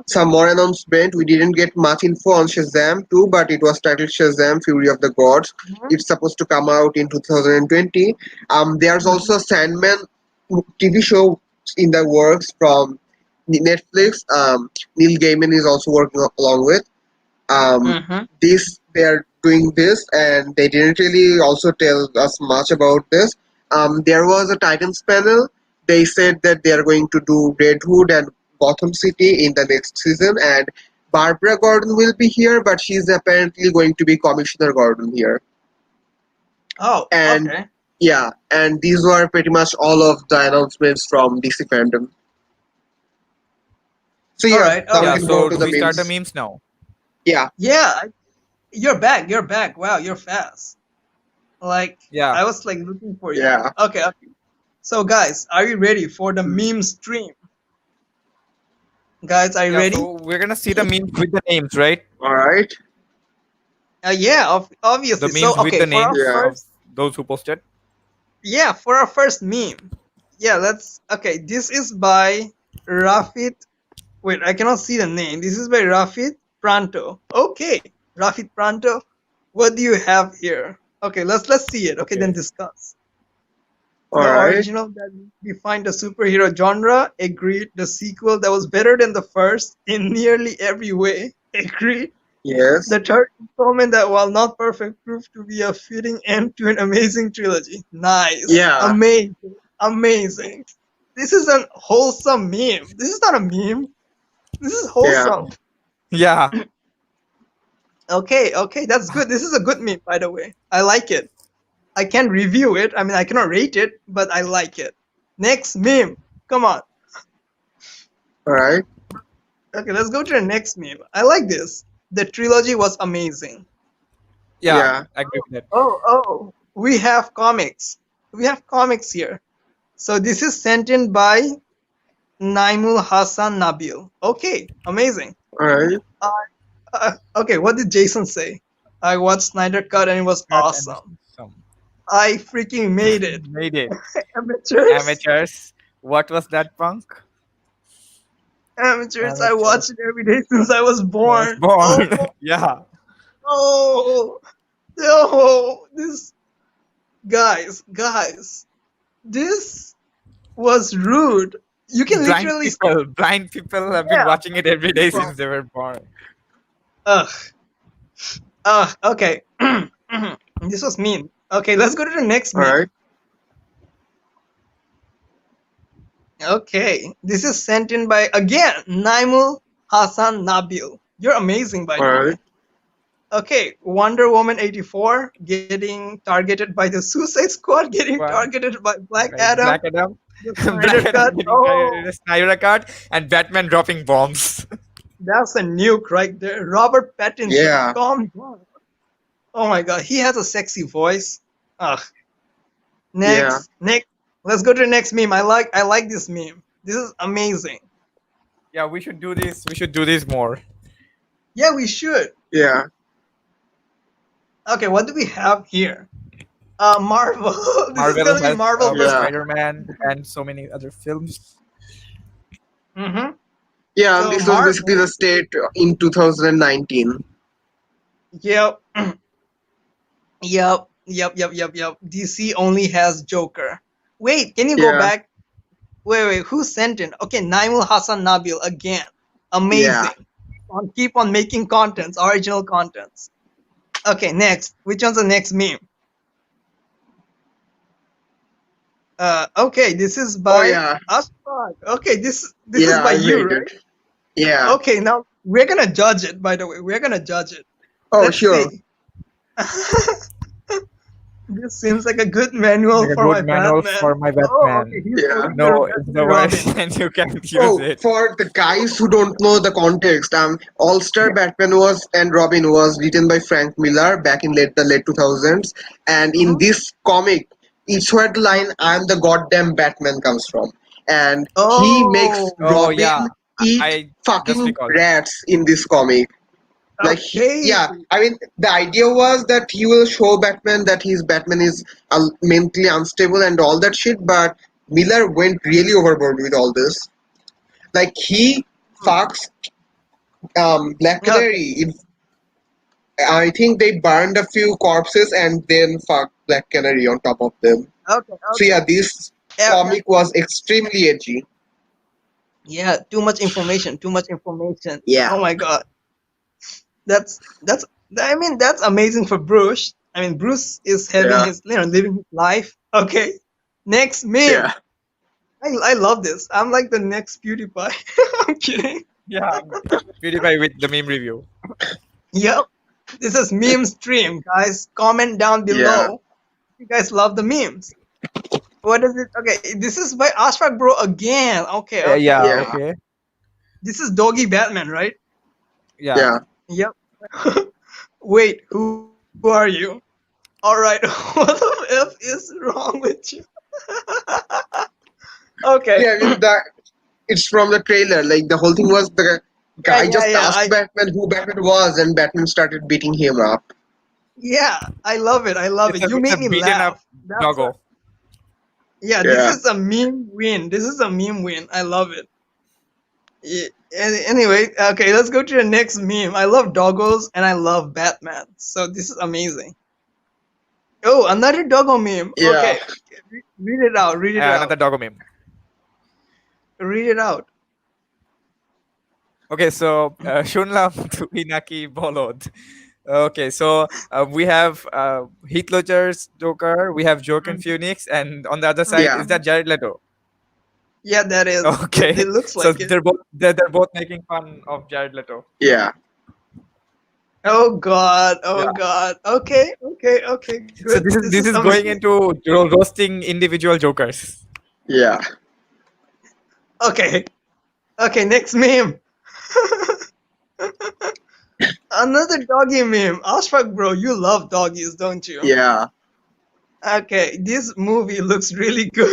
some more announcement. We didn't get much info on Shazam 2, but it was titled Shazam: Fury of the Gods.
Mhm.
It's supposed to come out in 2020. There's also Sandman TV show in the works from Netflix. Neil Gaiman is also working along with.
Mhm.
They're doing this, and they didn't really also tell us much about this. There was a Titans panel. They said that they are going to do Red Hood and Gotham City in the next season, and Barbara Gordon will be here, but she's apparently going to be Commissioner Gordon here.
Oh,
And-
okay.
Yeah, and these were pretty much all of the announcements from DC fandom. So yeah,
Alright,
now we
Yeah,
can
so
go to
do
the
we start the
memes.
memes now?
Yeah,
Yeah, you're back. You're back. Wow, you're fast. Like,
Yeah.
I was like looking for you.
Yeah.
Okay. So guys, are you ready for the meme stream? Guys, are you
Yeah,
ready?
so we're gonna see the memes with the names, right?
all right.
Yeah, obviously.
The memes
So
with
okay,
the
for our
names
Yeah.
of
first,
those who posted.
yeah, for our first meme. Yeah, let's. Okay, this is by Rafit. Wait, I cannot see the name. This is by Rafit Pranto. Okay, Rafit Pranto, what do you have here? Okay, let's see it. Okay, then
Okay.
discuss. The
Alright.
original that defined the superhero genre. Agreed. The sequel that was better than the first in nearly every way. Agreed.
Yes.
The third installment that, while not perfect, proved to be a fitting end to an amazing trilogy. Nice.
Yeah.
Amazing. Amazing. This is a wholesome meme. This is not a meme. This is
Yeah.
wholesome.
Yeah.
Okay, that's good. This is a good meme, by the way. I like it. I can review it. I mean, I cannot rate it, but I like it. Next meme. Come on.
Alright.
Okay, let's go to the next meme. I like this. The trilogy was amazing.
Yeah.
Yeah.
I agree with that.
Oh, we have comics. We have comics here. So this is sent in by Naimul Hassan Nabil. Okay, amazing.
Alright.
Okay, what did Jason say? I watched Snyder Cut and it was awesome. I freaking made it.
Made it.
Amateurs.
Amateurs. What was that, Punk?
Amateurs. I watched it every day since I was born.
Born.
Oh,
Yeah.
oh, no. This, guys, this was rude. You can literally.
Blind people have been
Yeah.
watching it every day since they were born.
Ugh. Okay. This was mean. Okay, let's go to the next meme.
Alright.
Okay, this is sent in by, again, Naimul Hassan Nabil. You're amazing, by the way.
Alright.
Okay, Wonder Woman 84 getting targeted by the Suicide Squad, getting
Wow.
targeted by Black
Right,
Adam.
Black Adam.
the
Black
Snyder
Adam
Cut.
getting
Oh,
the Snyder Cut, and Batman dropping bombs.
that's a nuke right there. Robert Pattinson.
Yeah.
Calm down. Oh my god, he has a sexy voice. Ugh. Next. Let's go to the next meme. I like this meme. This is amazing.
Yeah, we should do this. We should do this more.
Yeah, we should.
Yeah.
Okay, what do we have here? Marvel. This is gonna be
has
Marvel versus.
Yeah.
Spider-Man and so many other films.
Mm-hmm.
Yeah,
So
this was
Marvel-
basically the state in 2019.
Yep. Yep. DC only has Joker. Wait, can you go
Yeah.
back? Wait. Who sent in? Okay, Naimul Hassan Nabil again. Amazing. Keep on making contents, original contents. Okay, next. Which one's the next meme? Okay, this is by
yeah.
Ashfaq. Okay, this
Yeah,
is by
I
you,
made
right?
it. Yeah.
Okay, now we're gonna judge it. By the way, we're gonna judge it.
Oh,
Let's
sure.
see. This seems like a good manual
Like a
for my
good manual
Batman.
for my
Oh,
Batman.
okay, he's
Yeah.
holding
No,
the
it's
Batman
the
Robin.
worst, and you can't use
Oh,
it.
for the guys who don't know the context, All-Star Batman was and Robin was written by Frank Miller back in the late 2000s, and in
Mhm.
this comic, it's where the line "I'm the goddamn Batman" comes from, and he makes
Oh,
Robin
yeah.
eat
I just
fucking
recalled.
rats in this comic. Like,
okay.
I mean, the idea was that he will show Batman that his Batman is mentally unstable and all that shit, but Miller went really overboard with all this. Like, he fucks Black Canary. I think they burned a few corpses and then fucked Black Canary on top of them.
Okay.
So yeah, this comic was extremely edgy.
Yeah, too much information.
Yeah.
Oh my god. That's I mean, that's amazing for Bruce. I mean, Bruce is having
Yeah.
his, living his life. Okay. Next meme.
Yeah.
I love this. I'm like the next PewDiePie. I'm kidding.
Yeah, PewDiePie with the meme review.
Yep. This is meme stream, guys. Comment down below.
Yeah.
If you guys love the memes. What is it? Okay, this is by Ashfaq Bro again. Okay.
Yeah.
Okay.
This is Doggy Batman, right?
Yeah.
Yeah.
Yep. Wait, who are you? Alright, what the F is wrong with you? Okay.
Yeah, I mean, it's from the trailer. Like, the whole thing was the guy
Yeah,
just
yeah,
asked Batman who Batman was, and Batman started beating him up.
Yeah, I love it.
It's
You
a
make me
beaten
laugh.
up doggo.
Yeah, this
Yeah.
is a meme win. This is a meme win. I love it. Anyway, okay, let's go to the next meme. I love doggos and I love Batman. So this is amazing. Oh, another doggo meme.
Yeah.
Okay, read it out. Read it
Another
out.
doggo meme.
Read it out.
Okay, so Shunlam Tuhinaki Bolod. Okay, so we have Heath Ledger's Joker, we have Joaquin
Mhm.
Phoenix, and on the other side,
Yeah.
is that Jared Leto?
Yeah, that is.
Okay,
It looks
so
like it.
they're both making fun of Jared Leto.
Yeah.
Oh God. Oh
Yeah.
God. Okay. Okay. Okay.
So
Good.
this is going
amazing.
into roasting individual Jokers.
Yeah.
Okay. Okay. Next meme. Another doggy meme. Ashfaq, bro, you love doggies, don't you?
Yeah.
Okay. This movie looks really good.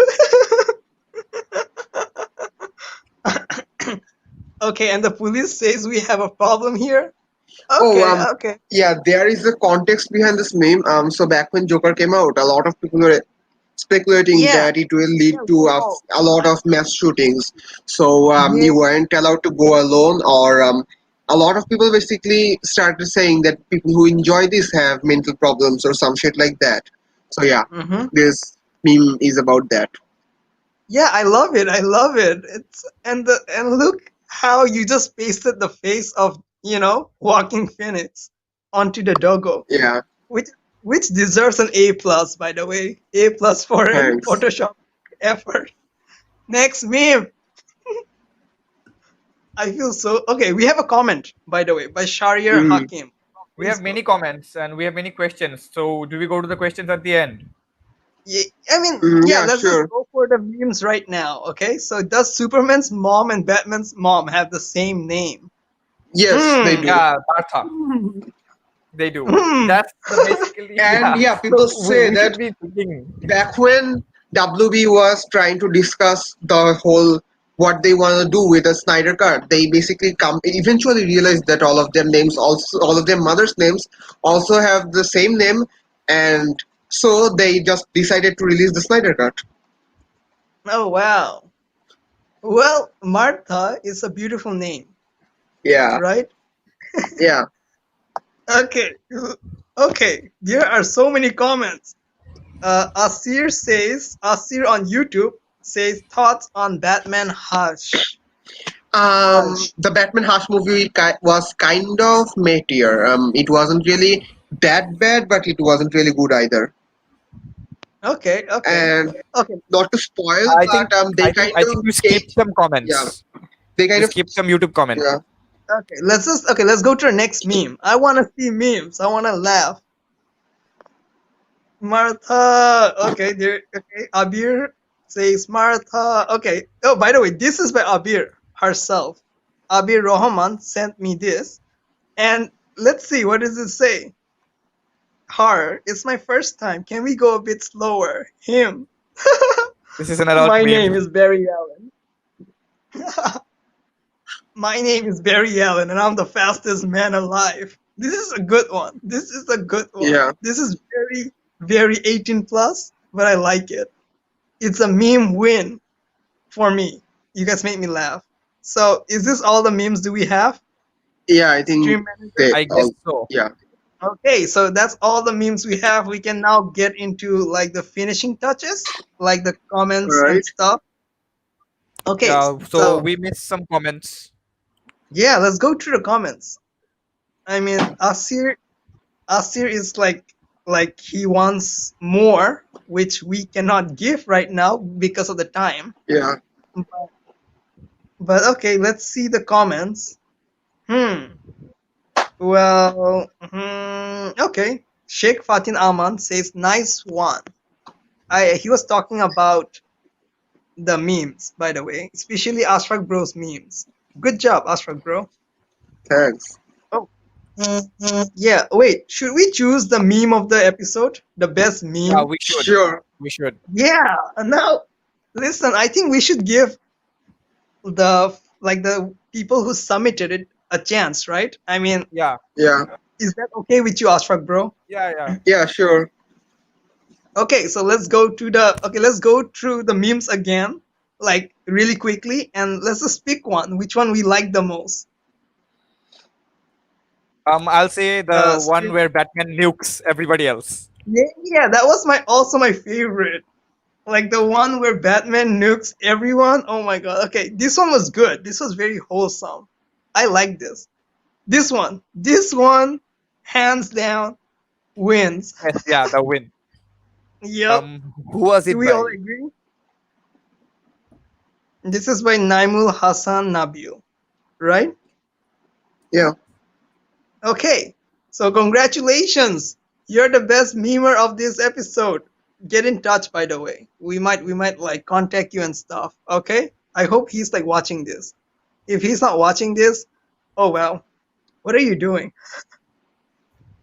Okay, and the police says we have a problem here. Okay.
Oh,
Okay.
yeah, there is a context behind this meme. So back when Joker came out, a lot of people were speculating
Yeah.
that it will lead
Yeah,
to
we know.
a lot of mass shootings. So
Yeah.
you weren't allowed to go alone, or a lot of people basically started saying that people who enjoy this have mental problems or some shit like that. So yeah,
Mm-hmm.
this meme is about that.
Yeah, I love it. I love it. It's and look how you just pasted the face of Walking Phoenix onto the doggo,
Yeah,
which deserves an A plus, by the way. A plus for a
thanks.
Photoshop effort. Next meme. I feel so okay. We have a comment, by the way, by Shariar
Mm.
Hakim.
We have many comments and we have many questions. So do we go to the questions at the end?
Yeah, I mean,
Yeah,
let's
sure.
just go for the memes right now. Okay, so does Superman's mom and Batman's mom have the same name?
Yes, they do.
Yeah, Martha. They do.
Hmm.
That's basically
And yeah, people
So
say
we
that
should be thinking.
back when WB was trying to discuss the whole what they want to do with the Snyder Cut, they basically eventually realized that all of their names also, all of their mothers' names also have the same name, and so they just decided to release the Snyder Cut.
Oh wow. Well, Martha is a beautiful name,
Yeah,
right?
yeah.
Okay. Okay. There are so many comments. Asir on YouTube says thoughts on Batman Hush.
The Batman Hush movie was kind of metier. It wasn't really that bad, but it wasn't really good either.
Okay. Okay.
And
Okay.
not to spoil,
I
but
think
they
I
kind
think
of
you skipped some comments.
yeah, they kind
You
of
skipped some YouTube comments.
yeah.
Okay. Let's go to the next meme. I want to see memes. I want to laugh. Martha. Okay. There. Okay. Abir says Martha. Okay. Oh, by the way, this is by Abir herself. Abir Rahman sent me this, and let's see what does it say. Her. It's my first time. Can we go a bit slower? Him.
This is an adult
My
meme.
name is Barry Allen. My name is Barry Allen, and I'm the fastest man alive. This is a good one. This is a good one.
Yeah.
This is very, very 18 plus, but I like it. It's a meme win for me. You guys make me laugh. So, is this all the memes do we have?
Yeah, I think
Stream Manager?
they
I guess so.
yeah.
Okay, so that's all the memes we have. We can now get into like the finishing touches, like the comments and
Right.
stuff. Okay,
Yeah, so we missed some comments.
yeah, let's go through the comments. I mean, Asir is like he wants more, which we cannot give right now because of the time.
Yeah.
But okay, let's see the comments. Well, okay. Sheikh Fatin Aman says, nice one. He was talking about the memes, by the way, especially Ashfaq Bro's memes. Good job, Ashfaq Bro.
Thanks.
Yeah, wait, should we choose the meme of the episode? The best meme?
Yeah, we should.
Sure.
We should.
Yeah, now listen, I think we should give the people who submitted it a chance, right? I mean,
Yeah.
Yeah.
is that okay with you, Ashfaq Bro?
Yeah.
Yeah. Sure.
Okay, so let's go through the memes again, like really quickly, and let's just pick one. Which one we like the most?
I'll say the one
Stream.
where Batman nukes everybody else.
Yeah, that was my favorite. Like the one where Batman nukes everyone. Oh my god. Okay, this one was good. This was very wholesome. I like this. This one, hands down, wins.
Yes, yeah, the win.
Yep.
Who was
Do
it
we
by?
all agree? This is by Naimul Hassan Nabil, right?
Yeah.
Okay. So congratulations. You're the best memer of this episode. Get in touch, by the way. We might like contact you and stuff. Okay? I hope he's like watching this. If he's not watching this, oh well. What are you doing?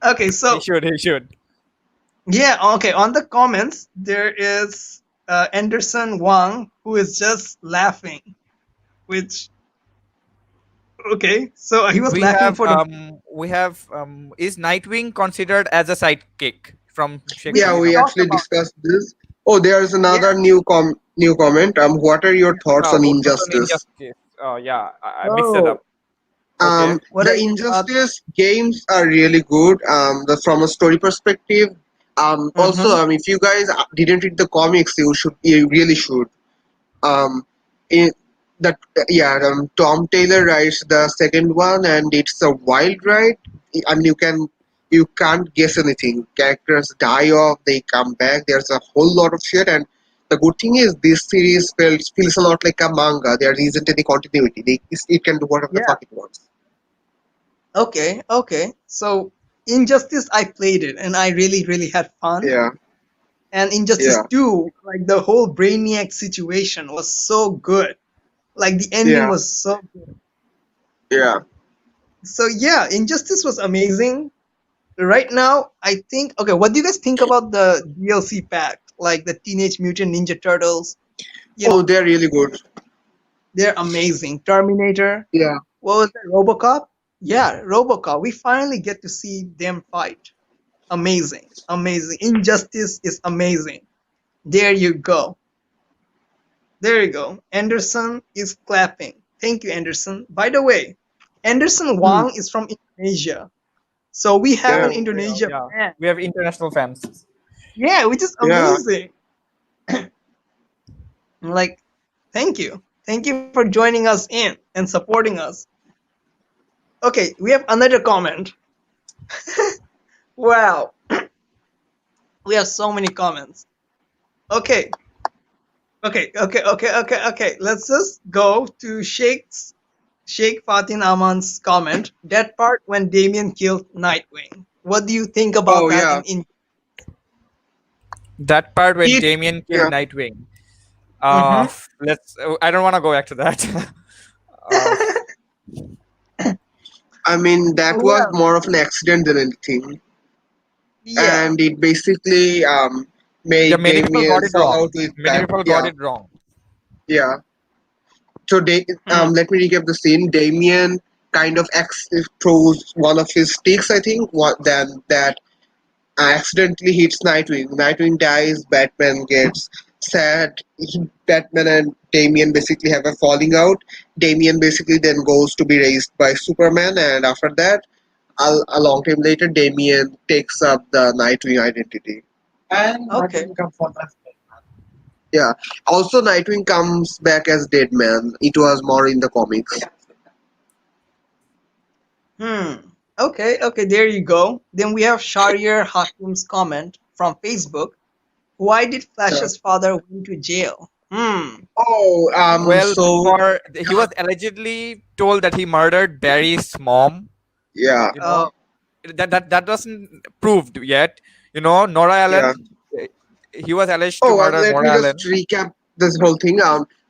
Okay,
He
so
should. He should.
yeah, okay. On the comments, there is Anderson Wang who is just laughing, which okay. So he was
We
laughing
have
for the
is Nightwing considered as a sidekick from Sheikh
we
Yeah,
just
Hasina?
we
talked
actually
about
discussed this. Oh, there's
yeah.
another new comment. What are your thoughts on
What's on
Injustice?
Injustice? Oh yeah, I mixed it
Oh,
up. Okay.
what
The
are your thoughts?
Injustice games are really good. From a story perspective. Also,
Mm-hmm.
if you guys didn't read the comics, you really should. Um, in that yeah, Tom Taylor writes the second one, and it's a wild ride. I mean, you can't guess anything. Characters die off, they come back. There's a whole lot of shit, and the good thing is this series feels a lot like a manga. There isn't any continuity. It can do whatever the
Yeah.
fuck it wants.
Okay. Okay. So Injustice, I played it and I really had fun.
Yeah,
And Injustice
yeah,
2, like the whole Brainiac situation was so good. Like the ending
yeah,
was so good.
yeah.
So yeah, Injustice was amazing. Right now, I think okay, what do you guys think about the DLC pack? Like the Teenage Mutant Ninja Turtles? You
Oh,
know,
they're really good.
they're amazing. Terminator.
Yeah,
What was that? RoboCop? Yeah, RoboCop. We finally get to see them fight. Amazing. Amazing. Injustice is amazing. There you go. There you go. Anderson is clapping. Thank you, Anderson. By the way, Anderson
hmm,
Wang is from Indonesia. So we have an
damn,
Indonesia
Yeah,
fan.
we have international fans.
Yeah, which is
yeah.
amazing. Like, thank you. Thank you for joining us in and supporting us. Okay, we have another comment. Wow. We have so many comments. Okay. Okay. Let's just go to Sheikh Fatin Aman's comment. That part when Damien killed Nightwing. What do you think about
Oh,
that
yeah.
in
That part when
It,
Damien killed
yeah.
Nightwing.
mm-hmm.
Let's. I don't want to go back to that. uh,
I mean, that was
Well,
more of an accident than anything.
yeah.
And it basically
yeah,
made
many people
Damien
got it
fall
wrong.
out with
Many people got
yeah,
it wrong.
yeah. So
Mm,
let me recap the scene. Damien kind of throws one of his sticks, I think, then that accidentally hits Nightwing. Nightwing dies. Batman gets sad. Batman and Damien basically have a falling out. Damien basically then goes to be raised by Superman, and after that, a long time later, Damien takes up the Nightwing identity. And
okay.
Nightwing comes up as Deadman. Yeah. Also, Nightwing comes back as Deadman. It was more in the comics.
Okay, there you go. Then we have Shahriar Hakim's comment from Facebook. Why did
Yeah.
Flash's father went to jail?
Oh,
Well,
so
he was allegedly told that he murdered Barry's mom.
yeah,
You
Uh,
know, that wasn't proved yet. You know, Nora
yeah.
Allen. He was alleged to murder
Let me
Nora
just
Allen.
recap this whole thing.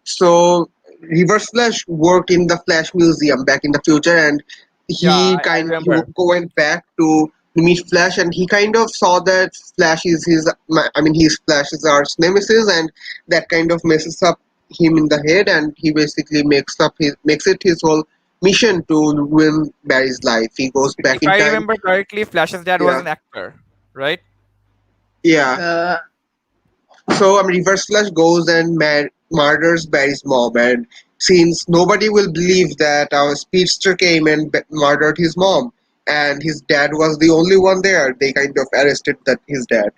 So Reverse Flash worked in the Flash Museum back in the future, and
Yeah, I
he
remember.
went back to meet Flash, and he kind of saw that Flash is his Flash's arch nemesis, and that kind of messes up him in the head, and he basically makes it his whole mission to ruin Barry's life. He goes back
If
in
I
time.
remember correctly, Flash's dad was
Yeah,
an actor, right?
yeah.
uh,
So Reverse Flash goes and murders Barry's mom, and since nobody will believe that our speedster came and murdered his mom, and his dad was the only one there, they kind of arrested his dad.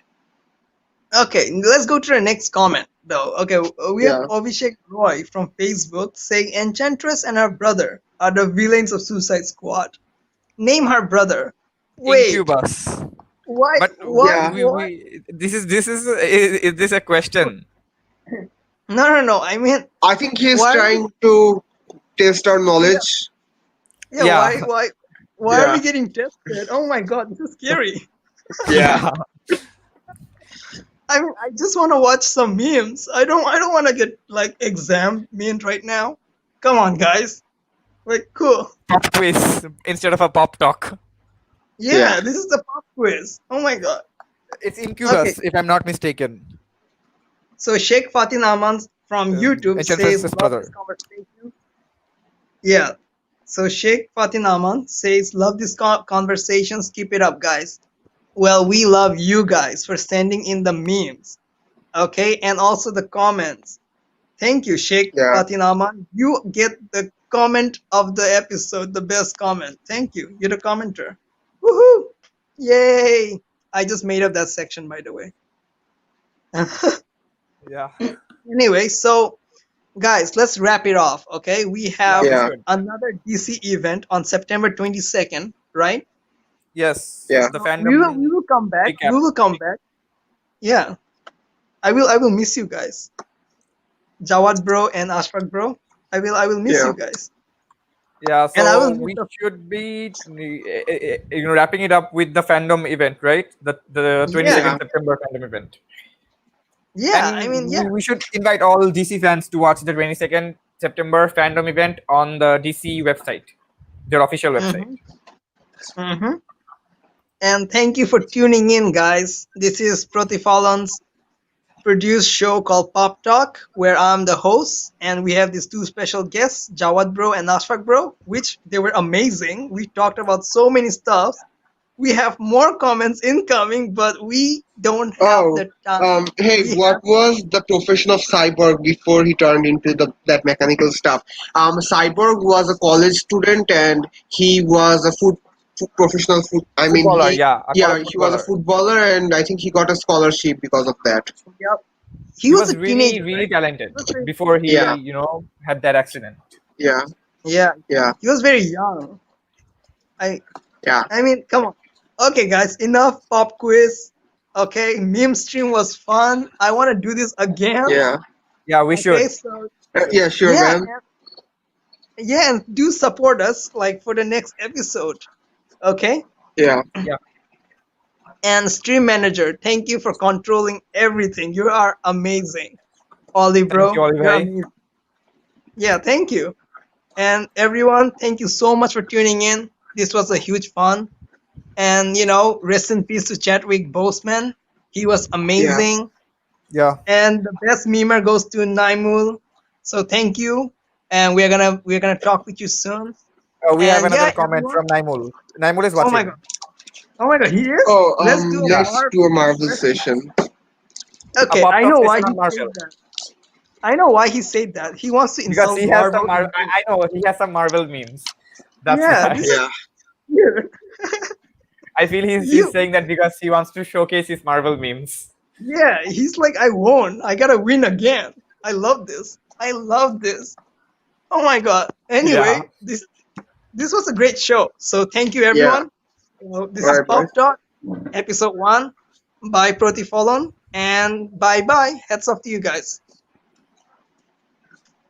Okay, let's go to the next comment though. Okay, we have
Yeah.
Abhishek Roy from Facebook saying Enchantress and her brother are the villains of Suicide Squad. Name her brother. Wait,
Incubus.
why?
But
What?
Yeah.
What?
is this a question?
No. I mean,
I think he's
why?
trying to test our
Yeah,
knowledge.
yeah.
Yeah.
Why are we
Yeah.
getting tested? Oh my God, this is scary.
Yeah.
Yeah.
I just want to watch some memes. I don't want to get like exam memed right now. Come on, guys. Like, cool.
Pop quiz instead of a pop talk.
Yeah,
Yeah.
this is the pop quiz. Oh my God.
It's
Okay,
Incubus, if I'm not mistaken.
so Sheikh Fatin Aman from YouTube says,
Enchantress's
"Love this
brother.
conversation." Yeah. So Sheikh Fatin Aman says, "Love these conversations. Keep it up, guys." Well, we love you guys for sending in the memes. Okay, and also the comments. Thank you, Sheikh
Yeah.
Fatin Aman. You get the comment of the episode, the best comment. Thank you. You're the commenter. Woohoo! Yay! I just made up that section, by the way.
Yeah.
Anyway, so guys, let's wrap it off. Okay, we
Yeah,
have
we
Yeah.
should.
another DC event on September 22nd, right?
Yes.
Yeah.
The
So
fandom
we will come back.
recap.
We will come back. Yeah, I will miss you guys, Jawad bro and Ashfaq bro. I will miss
Yeah.
you guys,
Yeah,
and I will
so
miss
we
the
should be wrapping it up with the fandom event, right? The 22nd
Yeah.
September fandom event.
yeah. I
And
mean, yeah.
we should invite all DC fans to watch the 22nd September fandom event on the DC website, their official website.
Mm-hmm. And thank you for tuning in, guys. This is Protifalon's produced show called Pop Talk, where I'm the host, and we have these two special guests, Jawad Bro and Ashfaq Bro, which they were amazing. We talked about so many stuff. We have more comments incoming, but we don't have
Oh,
the time.
hey,
We
what
have
was the profession of Cyborg before he turned into that mechanical stuff? Cyborg was a college student and he was a professional foot. I mean,
Footballer, yeah, a college
he was a
footballer.
footballer, and I think he got a scholarship because of that.
yep. He
He
was
was
a
really,
teenager,
really
right?
talented
He was very,
before he,
Yeah,
had that accident.
yeah,
yeah,
yeah,
he was very young. I
yeah,
I mean, come on. Okay, guys, enough pop quiz. Okay, meme stream was fun. I want to do this again.
yeah.
Yeah, we
Okay,
should.
so
Yeah, sure,
yeah,
man.
and do support us like for the next episode. Okay,
Yeah,
Yeah.
and stream manager, thank you for controlling everything. You are amazing, Ollie,
Thank
bro.
you, Oliver.
You're amazing. Yeah, thank you, and everyone, thank you so much for tuning in. This was a huge fun, and rest in peace to Chadwick Boseman. He was amazing.
Yeah.
And the best memer goes to Naimul. So thank you, and we're gonna talk with you soon.
We have
And
another
yeah,
comment
everyone.
from Naimul. Naimul is
Oh my
watching.
god! Oh my god, he is.
Oh,
Let's do a
let's
Marvel.
do a Marvel session.
Okay,
Pop
I
Talk
know
session
why
on
he
Marvel.
said that. I know why he said that. He wants to
Because
insult
he has
Marvel.
some I know he has some Marvel memes. That's
Yeah,
why.
this
Yeah,
weird.
I feel he's
You,
saying that because he wants to showcase his Marvel memes.
yeah, he's like, I won. I gotta win again. I love this. I love this. Oh my god. Anyway,
Yeah.
this was a great show. So thank you,
yeah.
everyone. This is
Right, right.
Pop Talk, episode 1 by Protifalon, and bye bye. Heads off to you guys.